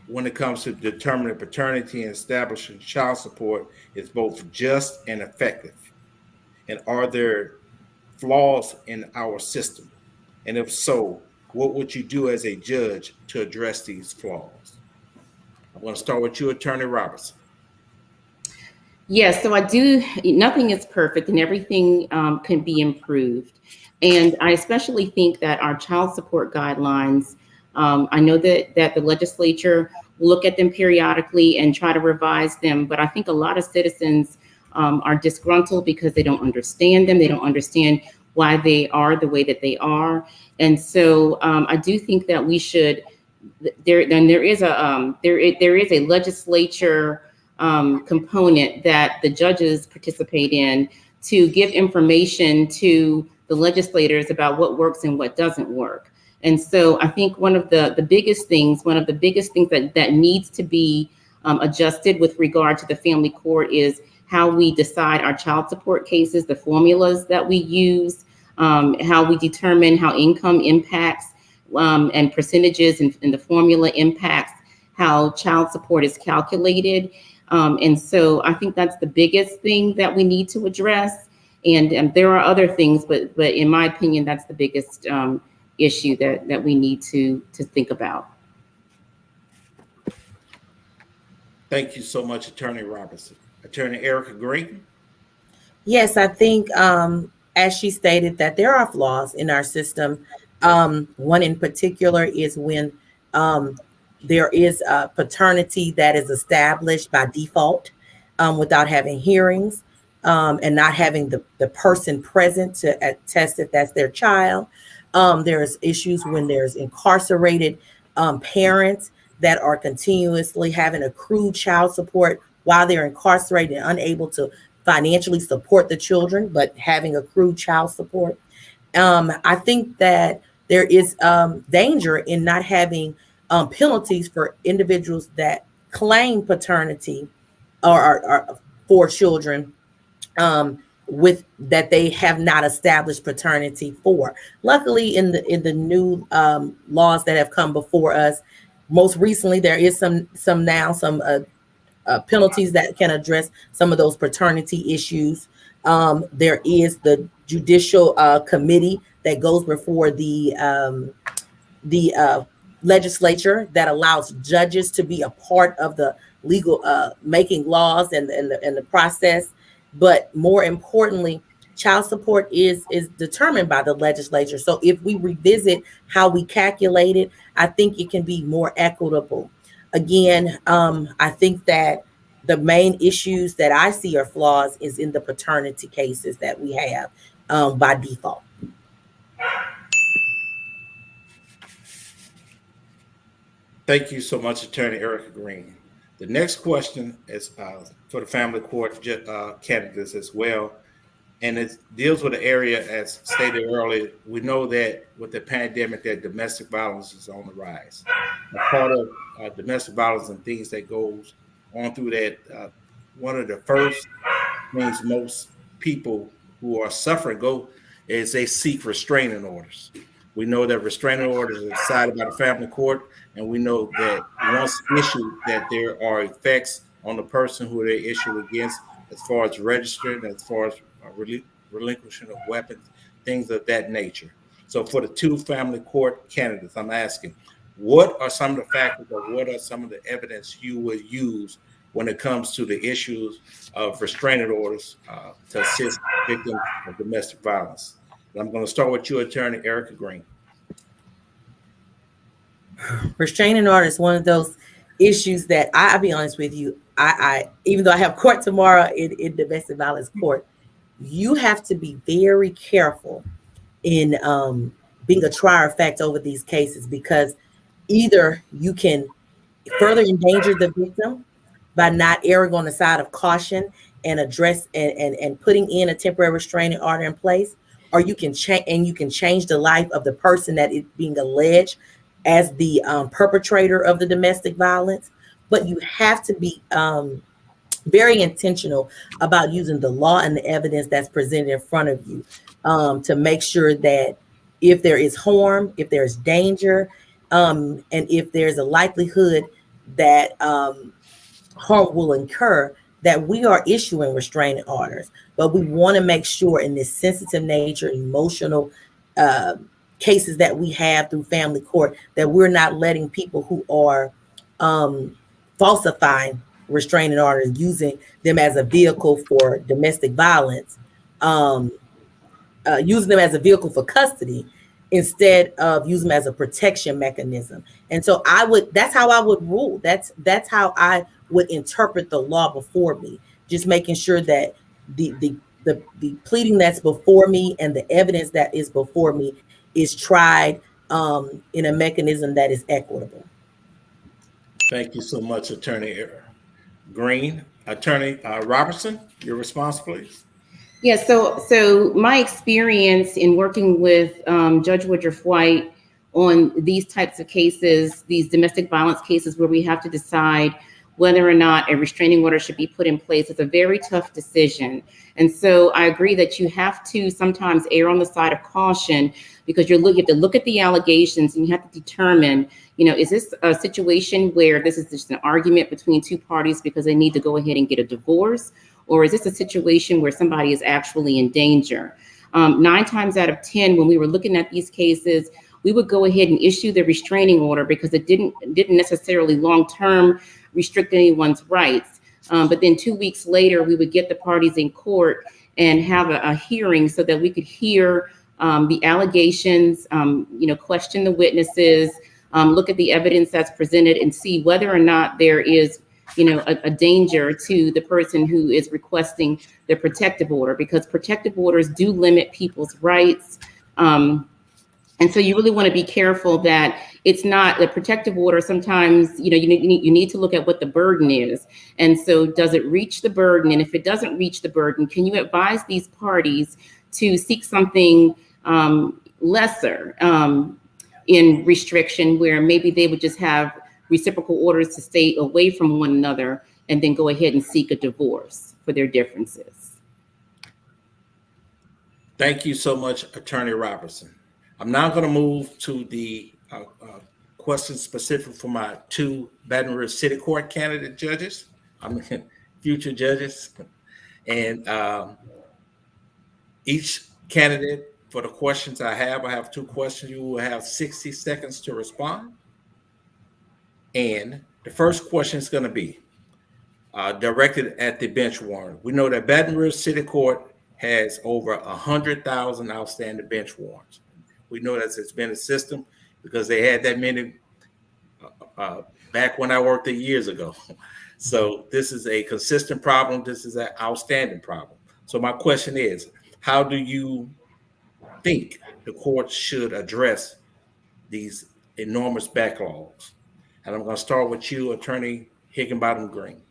when it comes to determining paternity and establishing child support is both just and effective? And are there flaws in our system? And if so, what would you do as a judge to address these flaws? I'm going to start with you, Attorney Robertson. Yes, so nothing is perfect and everything can be improved. And I especially think that our child support guidelines, I know that the legislature will look at them periodically and try to revise them, but I think a lot of citizens are disgruntled because they don't understand them. They don't understand why they are the way that they are. And so I do think that we should, there is a legislature component that the judges participate in to give information to the legislators about what works and what doesn't work. And so I think one of the biggest things that needs to be adjusted with regard to the family court is how we decide our child support cases, the formulas that we use, how we determine how income impacts and percentages in the formula impacts how child support is calculated. And so I think that's the biggest thing that we need to address. And there are other things, but in my opinion, that's the biggest issue that we need to think about. Thank you so much, Attorney Robertson. Attorney Erica Green? Yes, I think as she stated that there are flaws in our system. One in particular is when there is a paternity that is established by default without having hearings. And not having the person present to attest that that's their child. There's issues when there's incarcerated parents that are continuously having accrued child support while they're incarcerated and unable to financially support the children, but having accrued child support. I think that there is danger in not having penalties for individuals that claim paternity or for children with that they have not established paternity for. Luckily, in the new laws that have come before us, most recently there is some penalties that can address some of those paternity issues. There is the judicial committee that goes before the legislature that allows judges to be a part of the legal making laws and the process. But more importantly, child support is determined by the legislature. So if we revisit how we calculate it, I think it can be more equitable. Again, I think that the main issues that I see are flaws is in the paternity cases that we have by default. Thank you so much, Attorney Erica Green. The next question is for the family court candidates as well, and it deals with an area, as stated earlier. We know that with the pandemic, that domestic violence is on the rise. A part of domestic violence and things that goes on through that, one of the first things most people who are suffering go is they seek restraining orders. We know that restraining orders are decided by the family court, and we know that once issued, that there are effects on the person who they issue against, as far as registering, as far as relinquishing of weapons, things of that nature. So for the two family court candidates, I'm asking, what are some of the factors or what are some of the evidence you would use when it comes to the issues of restraining orders to assist victims of domestic violence? And I'm going to start with you, Attorney Erica Green. Restraining order is one of those issues that I'll be honest with you. I even though I have court tomorrow in domestic violence court, you have to be very careful in being a trier of fact over these cases, because either you can further endanger the victim by not erring on the side of caution and address and putting in a temporary restraining order in place, or you can change the life of the person that is being alleged as the perpetrator of the domestic violence. But you have to be very intentional about using the law and the evidence that's presented in front of you to make sure that if there is harm, if there's danger, and if there's a likelihood that harm will incur, that we are issuing restraining orders. But we want to make sure in this sensitive nature, emotional cases that we have through family court, that we're not letting people who are falsifying restraining orders, using them as a vehicle for domestic violence, using them as a vehicle for custody instead of using them as a protection mechanism. And so that's how I would rule. That's how I would interpret the law before me, just making sure that the pleading that's before me and the evidence that is before me is tried in a mechanism that is equitable. Thank you so much, Attorney Green. Attorney Robertson, your response, please. Yeah, so my experience in working with Judge Woodruff White on these types of cases, these domestic violence cases where we have to decide whether or not a restraining order should be put in place, is a very tough decision. And so I agree that you have to sometimes err on the side of caution, because you have to look at the allegations and you have to determine, is this a situation where this is just an argument between two parties because they need to go ahead and get a divorce? Or is this a situation where somebody is actually in danger? 9 times out of 10, when we were looking at these cases, we would go ahead and issue the restraining order because it didn't necessarily long-term restrict anyone's rights. But then 2 weeks later, we would get the parties in court and have a hearing so that we could hear the allegations, question the witnesses, look at the evidence that's presented and see whether or not there is a danger to the person who is requesting the protective order, because protective orders do limit people's rights. And so you really want to be careful that it's not the protective order. Sometimes, you need to look at what the burden is. And so does it reach the burden? And if it doesn't reach the burden, can you advise these parties to seek something lesser in restriction, where maybe they would just have reciprocal orders to stay away from one another and then go ahead and seek a divorce? for their differences. Thank you so much, Attorney Robertson. I'm now going to move to the questions specific for my two Baton Rouge City Court candidate judges, future judges. And each candidate, for the questions I have two questions. You will have 60 seconds to respond. And the first question is going to be directed at the bench warrant. We know that Baton Rouge City Court has over 100,000 outstanding bench warrants. We know that it's been a system because they had that many back when I worked there years ago. So this is a consistent problem. This is an outstanding problem. So my question is, how do you think the court should address these enormous backlogs? And I'm going to start with you, Attorney Higginbottom Green.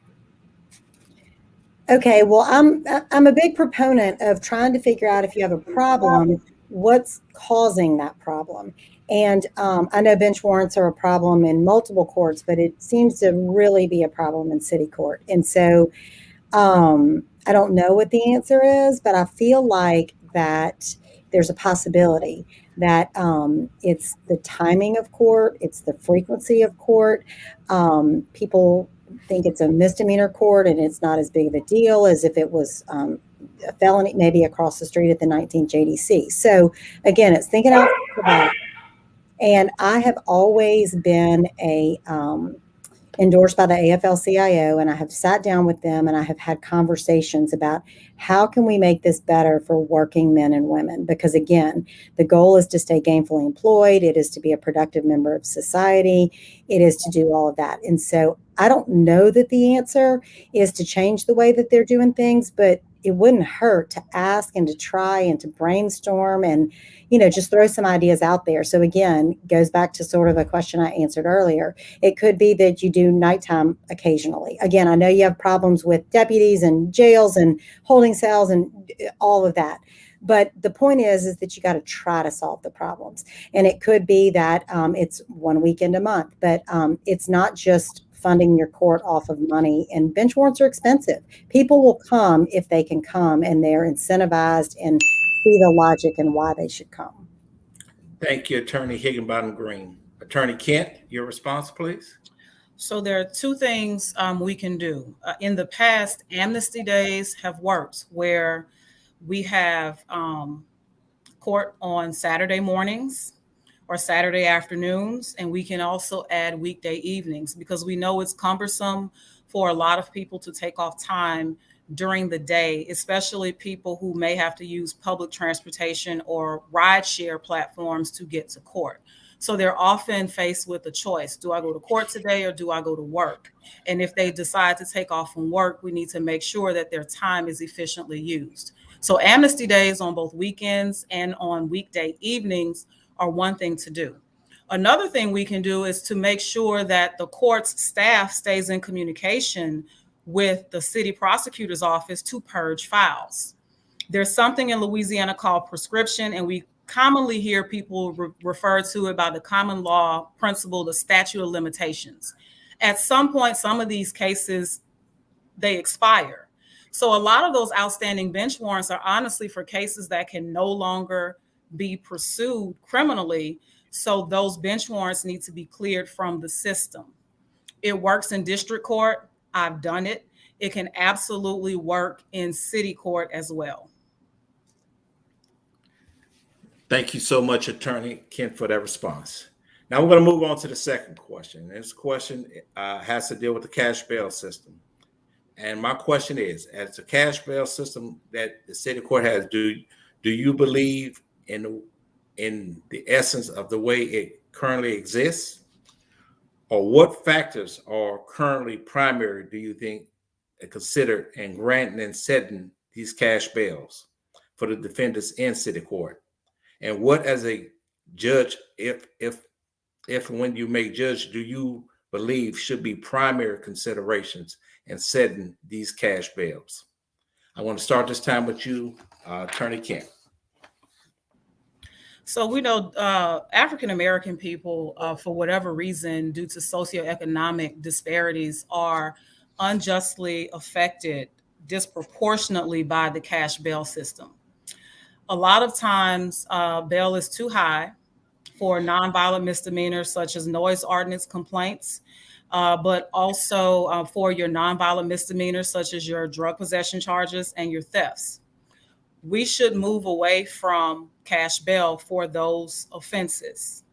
Okay, well, I'm a big proponent of trying to figure out if you have a problem, what's causing that problem. And I know bench warrants are a problem in multiple courts, but it seems to really be a problem in city court. And so I don't know what the answer is, but I feel like that there's a possibility that it's the timing of court, it's the frequency of court. People think it's a misdemeanor court and it's not as big of a deal as if it was a felony, maybe across the street at the 19th JDC. So again, it's thinking out about. And I have always been endorsed by the AFL-CIO, and I have sat down with them and I have had conversations about how can we make this better for working men and women? Because again, the goal is to stay gainfully employed. It is to be a productive member of society. It is to do all of that. And so I don't know that the answer is to change the way that they're doing things, but it wouldn't hurt to ask and to try and to brainstorm and, just throw some ideas out there. So again, goes back to sort of a question I answered earlier. It could be that you do nighttime occasionally. Again, I know you have problems with deputies and jails and holding cells and all of that. But the point is that you got to try to solve the problems. And it could be that it's one weekend a month, but it's not just funding your court off of money, and bench warrants are expensive. People will come if they can come and they're incentivized and see the logic and why they should come. Thank you, Attorney Higginbottom Green. Attorney Kent, your response, please. So there are two things we can do. In the past, amnesty days have worked where we have court on Saturday mornings or Saturday afternoons, and we can also add weekday evenings because we know it's cumbersome for a lot of people to take off time during the day, especially people who may have to use public transportation or rideshare platforms to get to court. So they're often faced with a choice. Do I go to court today or do I go to work? And if they decide to take off from work, we need to make sure that their time is efficiently used. So amnesty days on both weekends and on weekday evenings are one thing to do. Another thing we can do is to make sure that the court's staff stays in communication with the city prosecutor's office to purge files. There's something in Louisiana called prescription, and we commonly hear people refer to it by the common law principle, the statute of limitations. At some point, some of these cases, they expire. So a lot of those outstanding bench warrants are honestly for cases that can no longer be pursued criminally. So those bench warrants need to be cleared from the system. It works in district court. I've done it. It can absolutely work in city court as well. Thank you so much, Attorney Kent, for that response. Now we're going to move on to the second question. This question has to deal with the cash bail system. And my question is, as a cash bail system that the city court has, do you believe in the essence of the way it currently exists? Or what factors are currently primary, do you think, considered in granting and setting these cash bails for the defendants in city court? And what, as a judge, if when you make judge, do you believe should be primary considerations in setting these cash bails? I want to start this time with you, Attorney Kent. So we know African-American people, for whatever reason, due to socioeconomic disparities, are unjustly affected disproportionately by the cash bail system. A lot of times, bail is too high for nonviolent misdemeanors such as noise ordinance complaints, but also for your nonviolent misdemeanors such as your drug possession charges and your thefts. We should move away from cash bail for those offenses,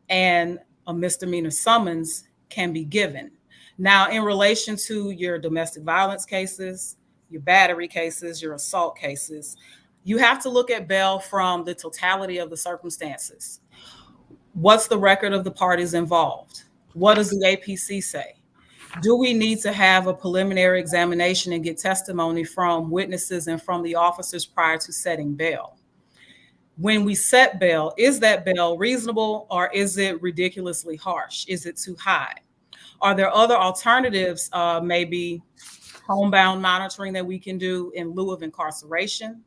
and a misdemeanor summons can be given. Now, in relation to your domestic violence cases, your battery cases, your assault cases, you have to look at bail from the totality of the circumstances. What's the record of the parties involved? What does the APC say? Do we need to have a preliminary examination and get testimony from witnesses and from the officers prior to setting bail? When we set bail, is that bail reasonable or is it ridiculously harsh? Is it too high? Are there other alternatives, maybe homebound monitoring that we can do in lieu of incarceration?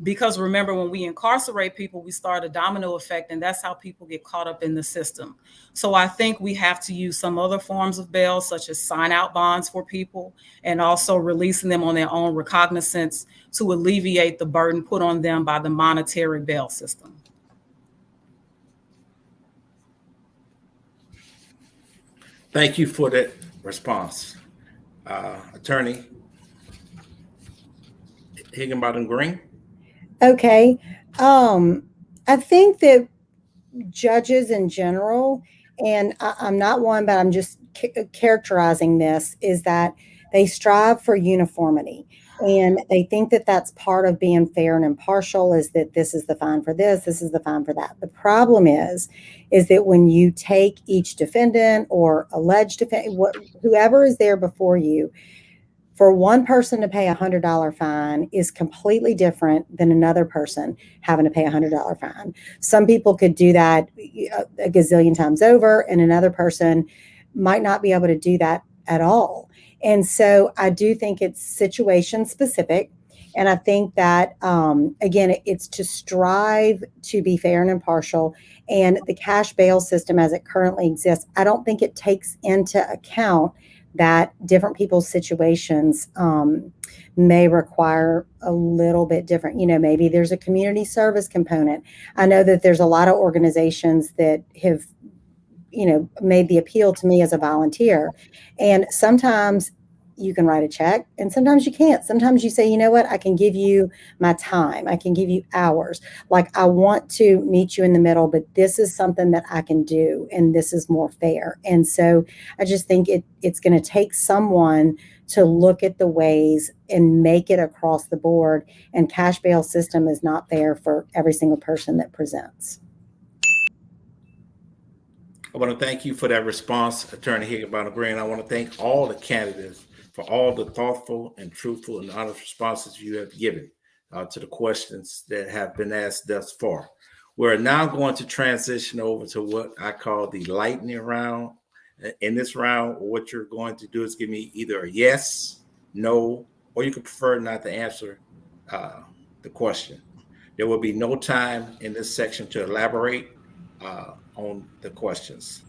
Because remember, when we incarcerate people, we start a domino effect, and that's how people get caught up in the system. So I think we have to use some other forms of bail, such as sign-out bonds for people, and also releasing them on their own recognizance to alleviate the burden put on them by the monetary bail system. Thank you for that response. Attorney Higginbottom Green. Okay. I think that judges in general, and I'm not one, but I'm just characterizing this, is that they strive for uniformity. And they think that that's part of being fair and impartial, is that this is the fine for this is the fine for that. The problem is that when you take each defendant or alleged defendant, whoever is there before you, for one person to pay $100 fine is completely different than another person having to pay $100 fine. Some people could do that a gazillion times over, and another person might not be able to do that at all. And so I do think it's situation specific. And I think that, again, it's to strive to be fair and impartial. And the cash bail system as it currently exists, I don't think it takes into account that different people's situations may require a little bit different. Maybe there's a community service component. I know that there's a lot of organizations that have, made the appeal to me as a volunteer. And sometimes you can write a check and sometimes you can't. Sometimes you say, you know what, I can give you my time. I can give you hours. Like, I want to meet you in the middle, but this is something that I can do and this is more fair. And so I just think it's going to take someone to look at the ways and make it across the board. And cash bail system is not fair for every single person that presents. I want to thank you for that response, Attorney Higginbottom Green. I want to thank all the candidates for all the thoughtful and truthful and honest responses you have given to the questions that have been asked thus far. We're now going to transition over to what I call the lightning round. In this round, what you're going to do is give me either a yes, no, or you could prefer not to answer the question. There will be no time in this section to elaborate on the questions.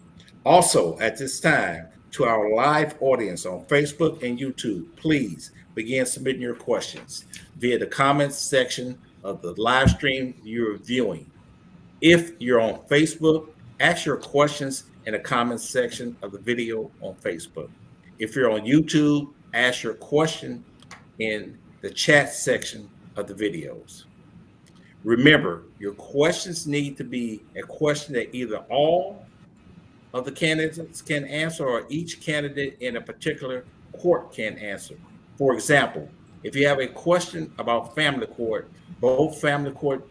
Also, at this time, to our live audience on Facebook and YouTube, please begin submitting your questions via the comments section of the live stream you're viewing. If you're on Facebook, ask your questions in the comments section of the video on Facebook. If you're on YouTube, ask your question in the chat section of the videos. Remember, your questions need to be a question that either all of the candidates can answer or each candidate in a particular court can answer. For example, if you have a question about family court, both family court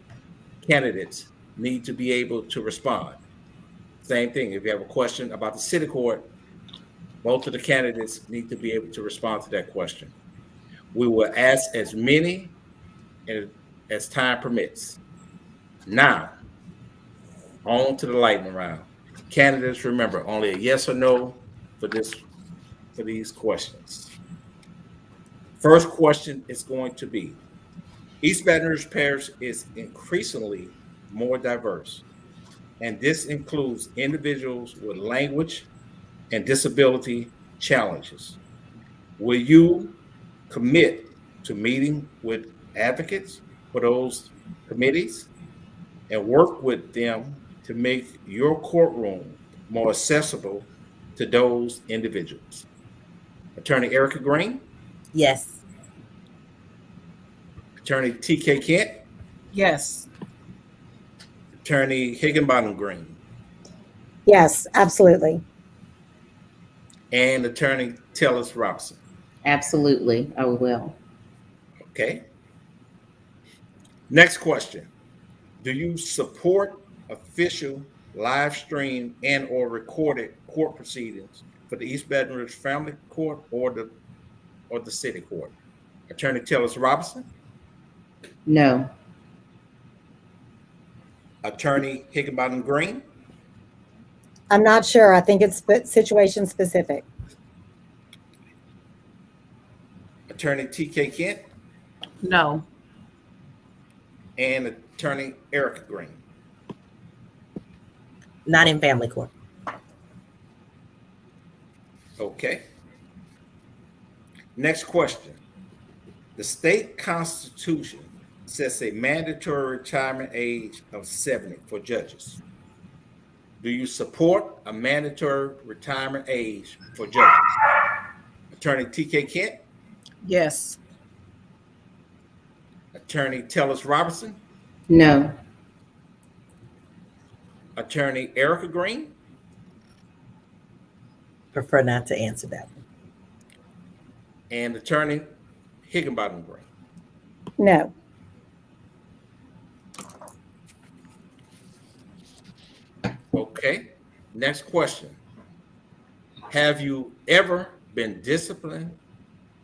candidates need to be able to respond. Same thing, if you have a question about the city court, both of the candidates need to be able to respond to that question. We will ask as many as time permits. Now, on to the lightning round. Candidates, remember, only a yes or no for these questions. First question is going to be, East Baton Rouge Parish is increasingly more diverse, and this includes individuals with language and disability challenges. Will you commit to meeting with advocates for those committees and work with them to make your courtroom more accessible to those individuals. Attorney Erica Green, Yes. Attorney T.K. Kent, Yes. Attorney Higginbottom Green, Yes, absolutely. and Attorney Tellis Robinson. Absolutely, I will. Okay. Next question. Do you support official live stream and or recorded court proceedings for the East Baton Rouge Family Court or the City Court? Attorney Tellis Robinson, No. Attorney Higginbottom Green, I'm not sure. I think it's situation specific. Attorney T.K. Kent, No. and Attorney Erica Green. Not in family court. Okay. Next question. The state constitution sets a mandatory retirement age of 70 for judges. Do you support a mandatory retirement age for judges? Attorney T.K. Kent, Yes. Attorney Tellis Robinson, No. Attorney Erica Green, Prefer not to answer that one. and Attorney Higginbottom Green. No. Okay. Next question. Have you ever been disciplined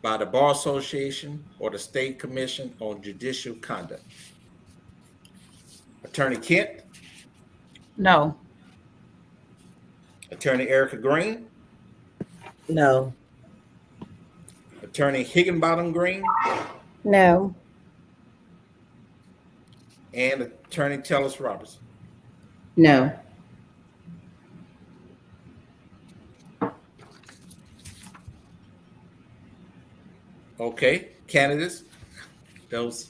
by the Bar Association or the State Commission on Judicial Conduct? Attorney Kent, No. Attorney Erica Green, No. Attorney Higginbottom Green, No. and Attorney Tellis Robinson. No. Okay, candidates, that was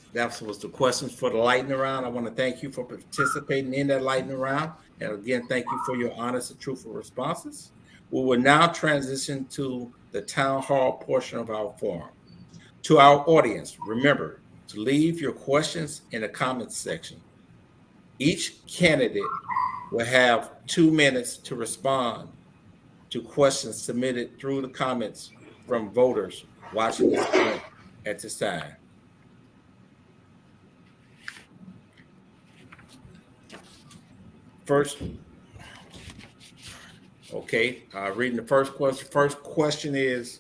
the questions for the lightning round. I want to thank you for participating in that lightning round. And again, thank you for your honest and truthful responses. We will now transition to the town hall portion of our forum. To our audience, remember to leave your questions in the comments section. Each candidate will have 2 minutes to respond to questions submitted through the comments from voters watching this event at this time. First, okay, reading the first question. First question is,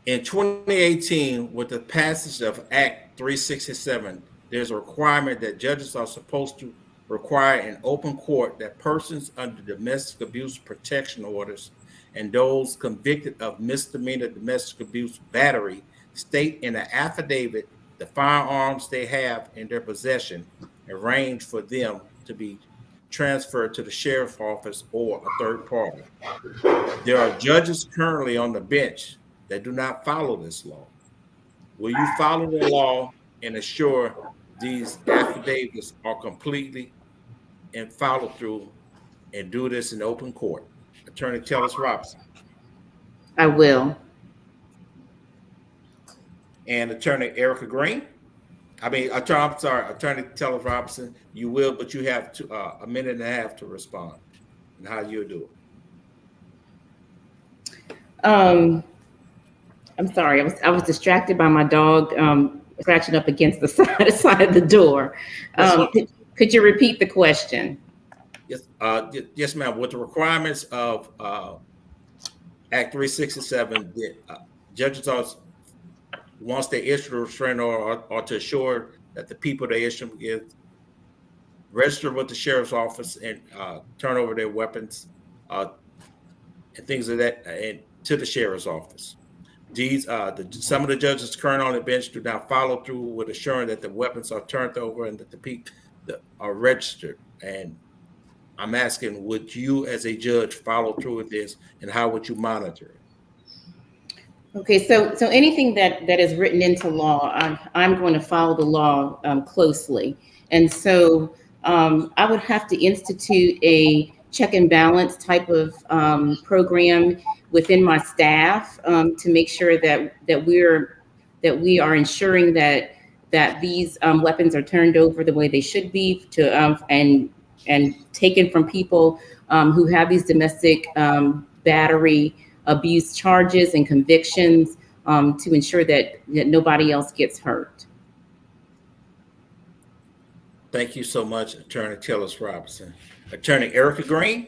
in 2018, with the passage of Act 367, there's a requirement that judges are supposed to require in open court that persons under domestic abuse protection orders and those convicted of misdemeanor domestic abuse battery state in an affidavit the firearms they have in their possession and arrange for them to be transferred to the sheriff's office or a third party. There are judges currently on the bench that do not follow this law. Will you follow the law and assure these affidavits are completely and follow through and do this in open court? Attorney Tellis Robinson. I will. And Attorney Erica Green. Attorney Tellis Robinson, you will, but you have a minute and a half to respond and how you'll do it. I'm sorry, I was distracted by my dog scratching up against the side of the door. Could you repeat the question? Yes, yes, ma'am. With the requirements of Act 367, judges are, once they issue a restraining order, are to assure that the people they issue is registered with the sheriff's office and turn over their weapons and things of that and to the sheriff's office. These some of the judges currently on the bench do not follow through with assuring that the weapons are turned over and that the people are registered. And I'm asking, would you as a judge follow through with this, and how would you monitor it? Okay, so anything that is written into law, I'm going to follow the law closely, and so I would have to institute a check and balance type of program within my staff to make sure that we are ensuring that these weapons are turned over the way they should be to and taken from people who have these domestic battery abuse charges and convictions to ensure that nobody else gets hurt. Thank you so much, Attorney Tillis Robinson. Attorney Erica Green?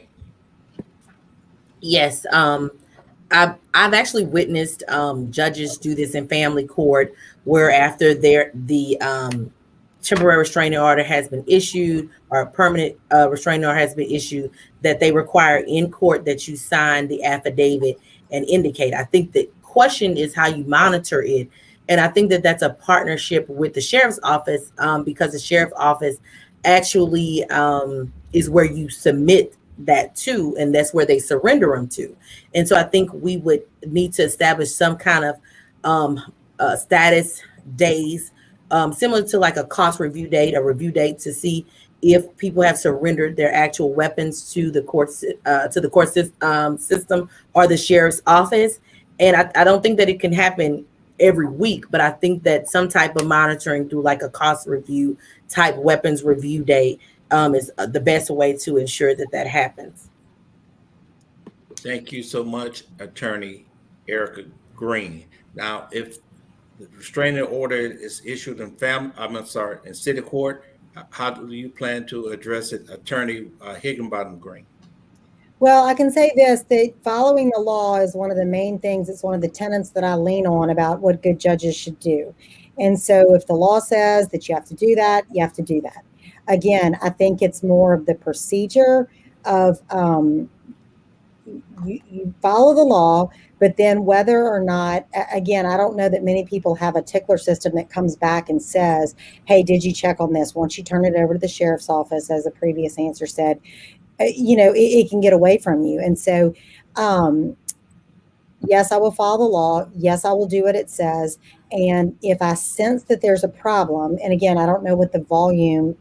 Yes, I've actually witnessed judges do this in family court, where after the temporary restraining order has been issued or a permanent restraining order has been issued, that they require in court that you sign the affidavit and indicate. I think the question is how you monitor it. And I think that that's a partnership with the sheriff's office, because the sheriff's office actually is where you submit that to, and that's where they surrender them to. And so I think we would need to establish some kind of status days, similar to like a cost review date, a review date, to see if people have surrendered their actual weapons to the courts, to the court system or the sheriff's office. And I don't think that it can happen every week, but I think that some type of monitoring through like a cost review type weapons review date is the best way to ensure that that happens. Thank you so much, Attorney Erica Green. Now, if the restraining order is issued in city court, how do you plan to address it, Attorney Higginbottom Green? Well, I can say this, that following the law is one of the main things. It's one of the tenets that I lean on about what good judges should do. And so if the law says that you have to do that, you have to do that. Again, I think it's more of the procedure of you follow the law, but then whether or not, again, I don't know that many people have a tickler system that comes back and says, hey, did you check on this? Once you turn it over to the sheriff's office, as the previous answer said, it can get away from you. And so, yes, I will follow the law. Yes, I will do what it says. And if I sense that there's a problem, and again, I don't know what the volume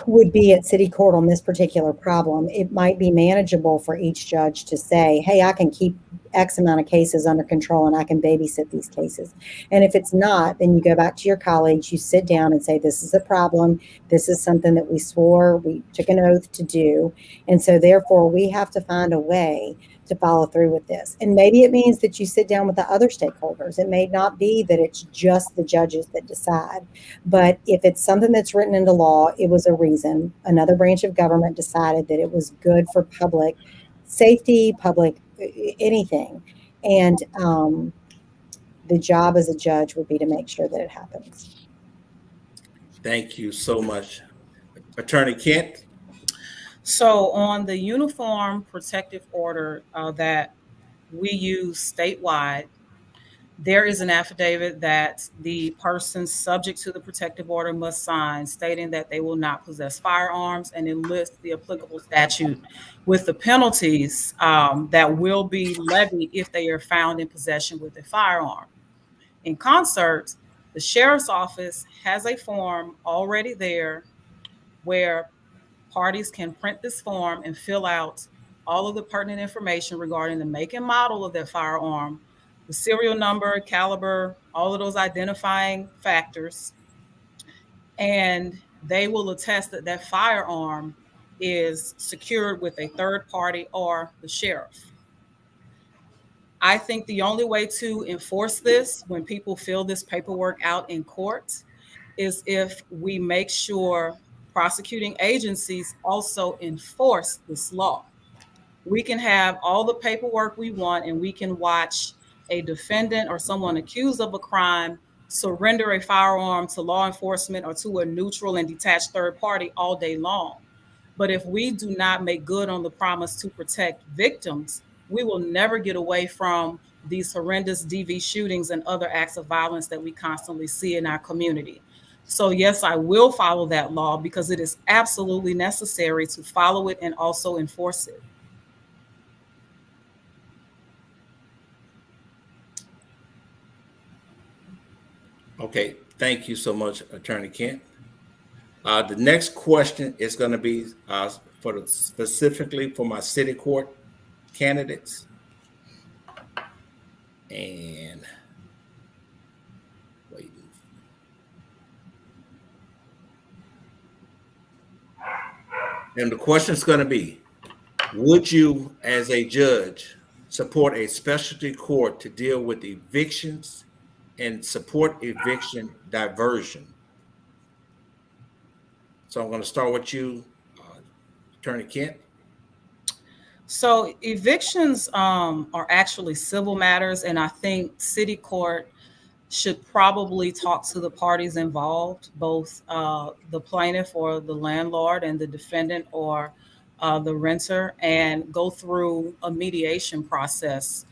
would be at city court on this particular problem, it might be manageable for each judge to say, hey, I can keep X amount of cases under control and I can babysit these cases. And if it's not, then you go back to your colleagues, you sit down and say, this is a problem. This is something that we swore, we took an oath to do. And so therefore we have to find a way to follow through with this. And maybe it means that you sit down with the other stakeholders. It may not be that it's just the judges that decide, but if it's something that's written into law, it was a reason. Another branch of government decided that it was good for public safety, public anything. And the job as a judge would be to make sure that it happens. Thank you so much. Attorney Kent? So on the uniform protective order that we use statewide, there is an affidavit that the person subject to the protective order must sign, stating that they will not possess firearms, and it lists the applicable statute with the penalties that will be levied if they are found in possession with a firearm. In concert, the sheriff's office has a form already there where parties can print this form and fill out all of the pertinent information regarding the make and model of their firearm, the serial number, caliber, all of those identifying factors. And they will attest that that firearm is secured with a third party or the sheriff. I think the only way to enforce this when people fill this paperwork out in court is if we make sure prosecuting agencies also enforce this law. We can have all the paperwork we want, and we can watch a defendant or someone accused of a crime surrender a firearm to law enforcement or to a neutral and detached third party all day long. But if we do not make good on the promise to protect victims, we will never get away from these horrendous DV shootings and other acts of violence that we constantly see in our community. So yes, I will follow that law because it is absolutely necessary to follow it and also enforce it. Okay, thank you so much, Attorney Kent. The next question is going to be specifically for my city court candidates. And wait. And the question is going to be, would you, as a judge, support a specialty court to deal with evictions and support eviction diversion? So I'm going to start with you, Attorney Kent. So evictions are actually civil matters, and I think city court should probably talk to the parties involved, both the plaintiff or the landlord and the defendant or the renter, and go through a mediation process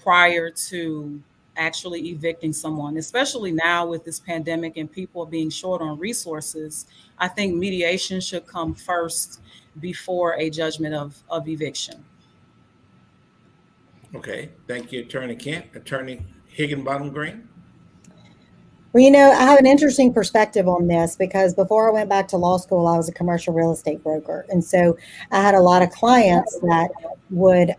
prior to actually evicting someone, especially now with this pandemic and people being short on resources. I think mediation should come first before a judgment of eviction. Okay, thank you, Attorney Kent. Attorney Higginbottom Green. Well, I have an interesting perspective on this because before I went back to law school, I was a commercial real estate broker. And so I had a lot of clients that would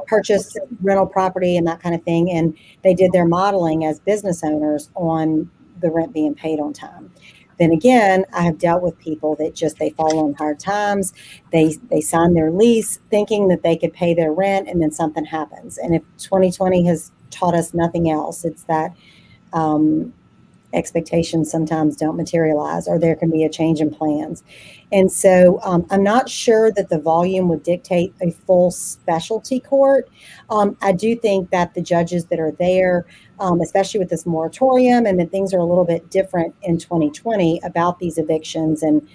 purchase rental property and that kind of thing. And they did their modeling as business owners on the rent being paid on time. Then again, I have dealt with people that they fall on hard times. They sign their lease thinking that they could pay their rent, and then something happens. And if 2020 has taught us nothing else, it's that expectations sometimes don't materialize, or there can be a change in plans. And so I'm not sure that the volume would dictate a full specialty court. I do think that the judges that are there, especially with this moratorium, and that things are a little bit different in 2020 about these evictions, and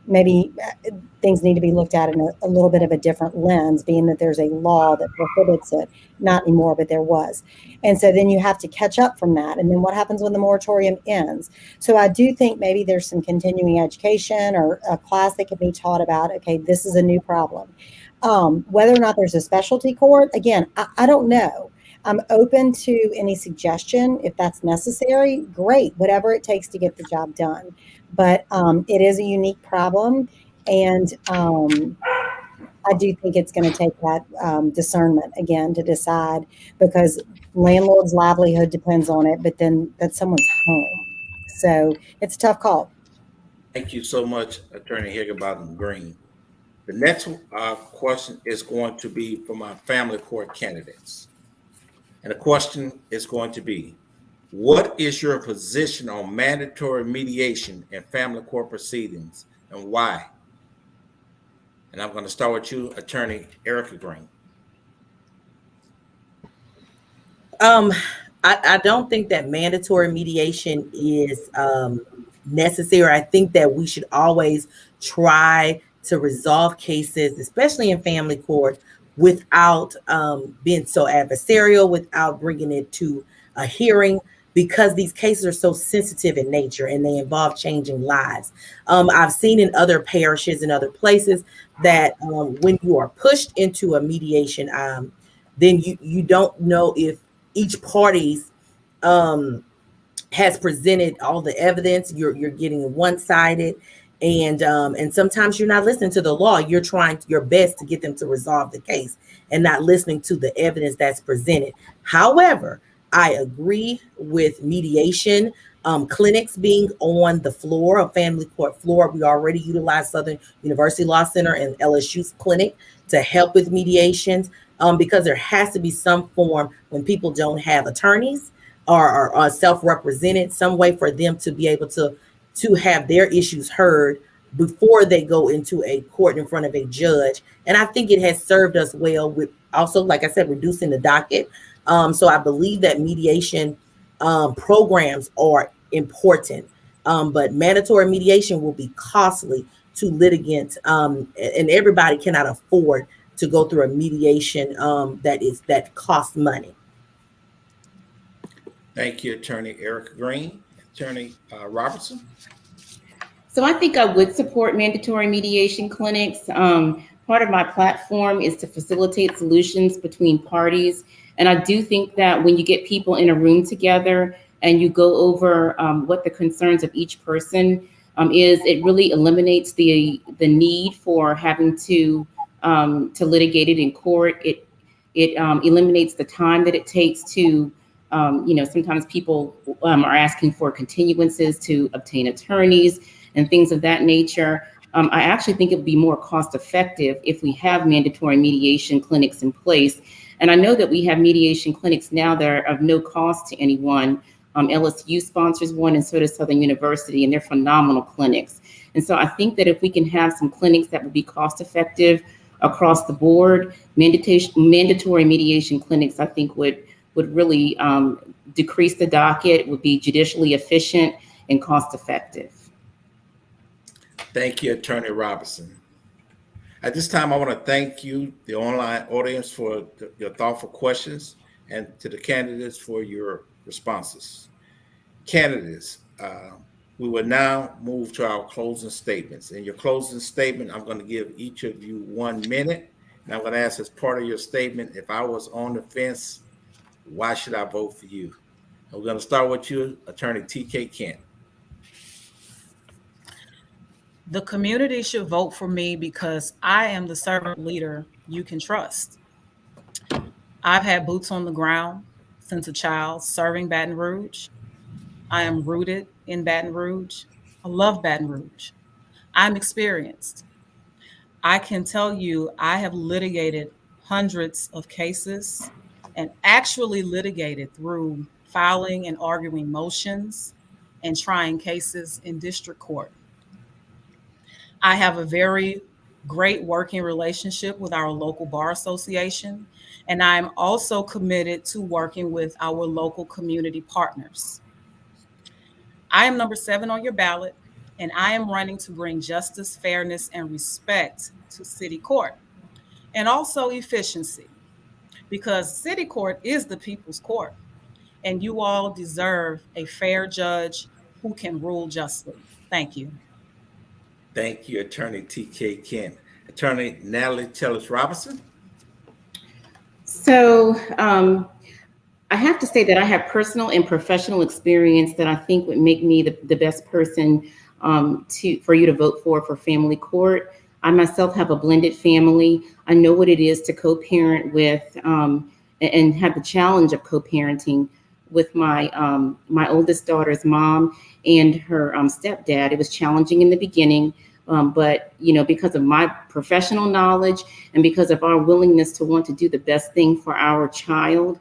maybe things need to be looked at in a little bit of a different lens, being that there's a law that prohibits it. Not anymore, but there was. And so then you have to catch up from that. And then what happens when the moratorium ends? So I do think maybe there's some continuing education or a class that could be taught about, okay, this is a new problem. Whether or not there's a specialty court, again, I don't know. I'm open to any suggestion. If that's necessary, great, whatever it takes to get the job done. But it is a unique problem. And I do think it's going to take that discernment again to decide, because landlord's livelihood depends on it, but then that's someone's home. So it's a tough call. Thank you so much, Attorney Higginbottom Green. The next question is going to be for my family court candidates. And the question is going to be, what is your position on mandatory mediation in family court proceedings, and why? And I'm going to start with you, Attorney Erica Green. I don't think that mandatory mediation is necessary. I think that we should always try to resolve cases, especially in family court, without being so adversarial, without bringing it to a hearing, because these cases are so sensitive in nature and they involve changing lives. I've seen in other parishes and other places that when you are pushed into a mediation, then you don't know if each party's has presented all the evidence. You're getting one-sided, and sometimes you're not listening to the law. You're trying your best to get them to resolve the case and not listening to the evidence that's presented. However, I agree with mediation clinics being on the floor, a family court floor. We already utilize Southern University Law Center and LSU's clinic to help with mediations, because there has to be some form when people don't have attorneys or are self-represented, some way for them to be able to have their issues heard before they go into a court in front of a judge. And I think it has served us well with also, like I said, reducing the docket. So I believe that mediation programs are important, but mandatory mediation will be costly to litigants, and everybody cannot afford to go through a mediation that costs money. Thank you, Attorney Erica Green. Attorney Robertson. So I think I would support mandatory mediation clinics. Part of my platform is to facilitate solutions between parties. And I do think that when you get people in a room together and you go over what the concerns of each person is, it really eliminates the need for having to litigate it in court. It eliminates the time that it takes to, sometimes people are asking for continuances to obtain attorneys and things of that nature. I actually think it would be more cost effective if we have mandatory mediation clinics in place. And I know that we have mediation clinics now that are of no cost to anyone. LSU sponsors one, and so does Southern University, and they're phenomenal clinics. And so I think that if we can have some clinics that would be cost effective across the board, mandatory mediation clinics, I think would really decrease the docket, would be judicially efficient and cost effective. Thank you, Attorney Robertson. At this time, I want to thank you, the online audience, for your thoughtful questions, and to the candidates for your responses. Candidates, we will now move to our closing statements. In your closing statement, I'm going to give each of you 1 minute, and I'm going to ask as part of your statement, if I was on the fence, why should I vote for you? We're going to start with you, Attorney T.K. Kent. The community should vote for me because I am the servant leader you can trust. I've had boots on the ground since a child serving Baton Rouge. I am rooted in Baton Rouge. I love Baton Rouge. I'm experienced. I can tell you I have litigated hundreds of cases and actually litigated through filing and arguing motions and trying cases in district court. I have a very great working relationship with our local bar association, and I'm also committed to working with our local community partners. I am number 7 on your ballot, and I am running to bring justice, fairness, and respect to city court, and also efficiency, because city court is the people's court, and you all deserve a fair judge who can rule justly. Thank you. Thank you, Attorney T.K. Kent. Attorney Natalie Tellis Robinson. So I have to say that I have personal and professional experience that I think would make me the best person for you to vote for family court. I myself have a blended family. I know what it is to co-parent with and have the challenge of co-parenting with my oldest daughter's mom and her stepdad. It was challenging in the beginning, but because of my professional knowledge and because of our willingness to want to do the best thing for our child,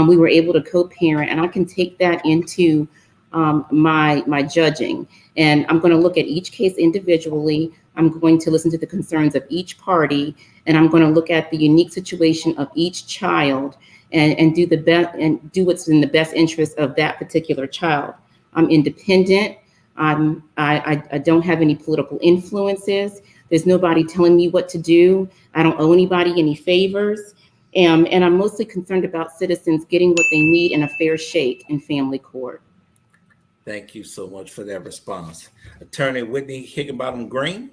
we were able to co-parent, and I can take that into my judging. And I'm going to look at each case individually. I'm going to listen to the concerns of each party, and I'm going to look at the unique situation of each child and do the best and do what's in the best interest of that particular child. I'm independent. I don't have any political influences. There's nobody telling me what to do. I don't owe anybody any favors. And I'm mostly concerned about citizens getting what they need in a fair shake in family court. Thank you so much for that response. Attorney Whitney Higginbottom Green.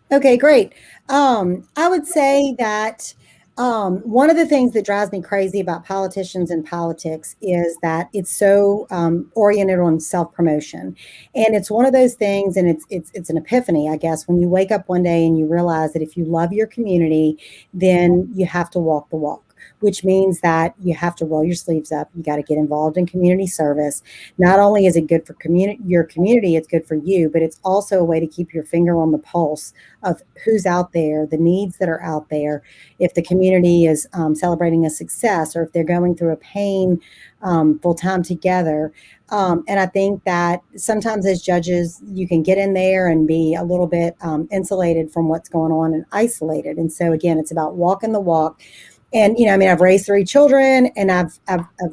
Okay, great. I would say that one of the things that drives me crazy about politicians and politics is that it's so oriented on self-promotion. And it's one of those things, and it's an epiphany, I guess, when you wake up one day and you realize that if you love your community, then you have to walk the walk, which means that you have to roll your sleeves up. You got to get involved in community service. Not only is it good for your community, it's good for you, but it's also a way to keep your finger on the pulse of who's out there, the needs that are out there. If the community is celebrating a success, or if they're going through a pain full time together. And I think that sometimes as judges, you can get in there and be a little bit insulated from what's going on and isolated. And so again, it's about walking the walk. And, I've raised 3 children, and I've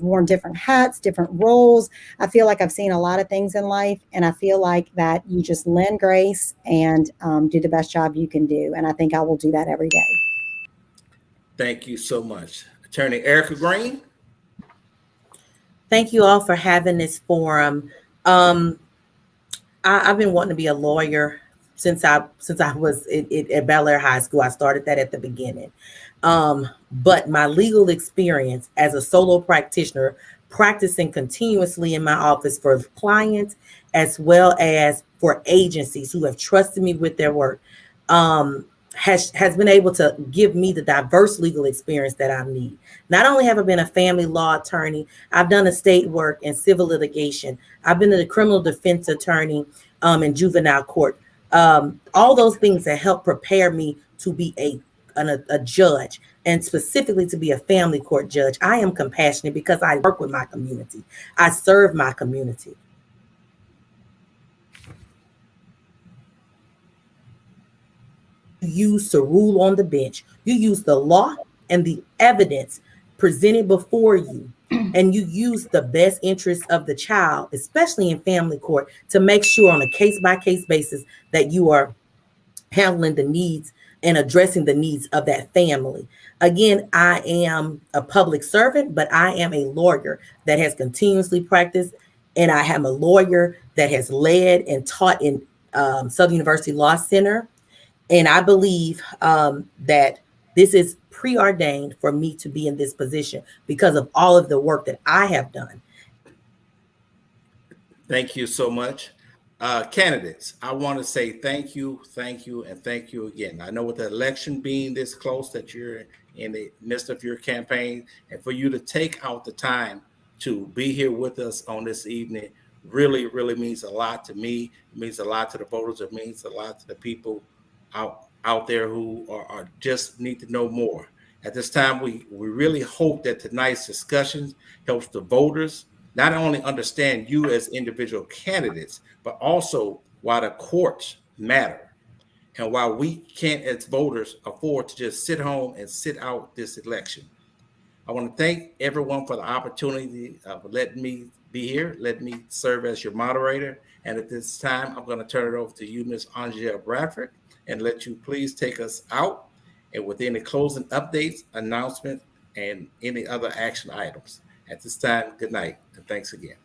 worn different hats, different roles. I feel like I've seen a lot of things in life, and I feel like that you just lend grace and do the best job you can do. And I think I will do that every day. Thank you so much. Attorney Erica Green. Thank you all for having this forum. I've been wanting to be a lawyer since I was at Bel Air High School. I started that at the beginning. But my legal experience as a solo practitioner, practicing continuously in my office for clients as well as for agencies who have trusted me with their work, has been able to give me the diverse legal experience that I need. Not only have I been a family law attorney, I've done estate work and civil litigation. I've been a criminal defense attorney in juvenile court. All those things that help prepare me to be a judge, and specifically to be a family court judge. I am compassionate because I work with my community. I serve my community. You use to rule on the bench. You use the law and the evidence presented before you, and you use the best interests of the child, especially in family court, to make sure on a case-by-case basis that you are handling the needs and addressing the needs of that family. Again, I am a public servant, but I am a lawyer that has continuously practiced, and I am a lawyer that has led and taught in Southern University Law Center. And I believe that this is preordained for me to be in this position because of all of the work that I have done. Thank you so much. Candidates, I want to say thank you, and thank you again. I know with the election being this close that you're in the midst of your campaign, and for you to take out the time to be here with us on this evening really, really means a lot to me. It means a lot to the voters. It means a lot to the people out there who are just need to know more. At this time, we really hope that tonight's discussion helps the voters not only understand you as individual candidates, but also why the courts matter and why we can't, as voters, afford to just sit home and sit out this election. I want to thank everyone for the opportunity of letting me be here, let me serve as your moderator. And at this time, I'm going to turn it over to you, Ms. Angela Bradford, and let you please take us out and with any closing updates, announcements, and any other action items. At this time, good night, and thanks again.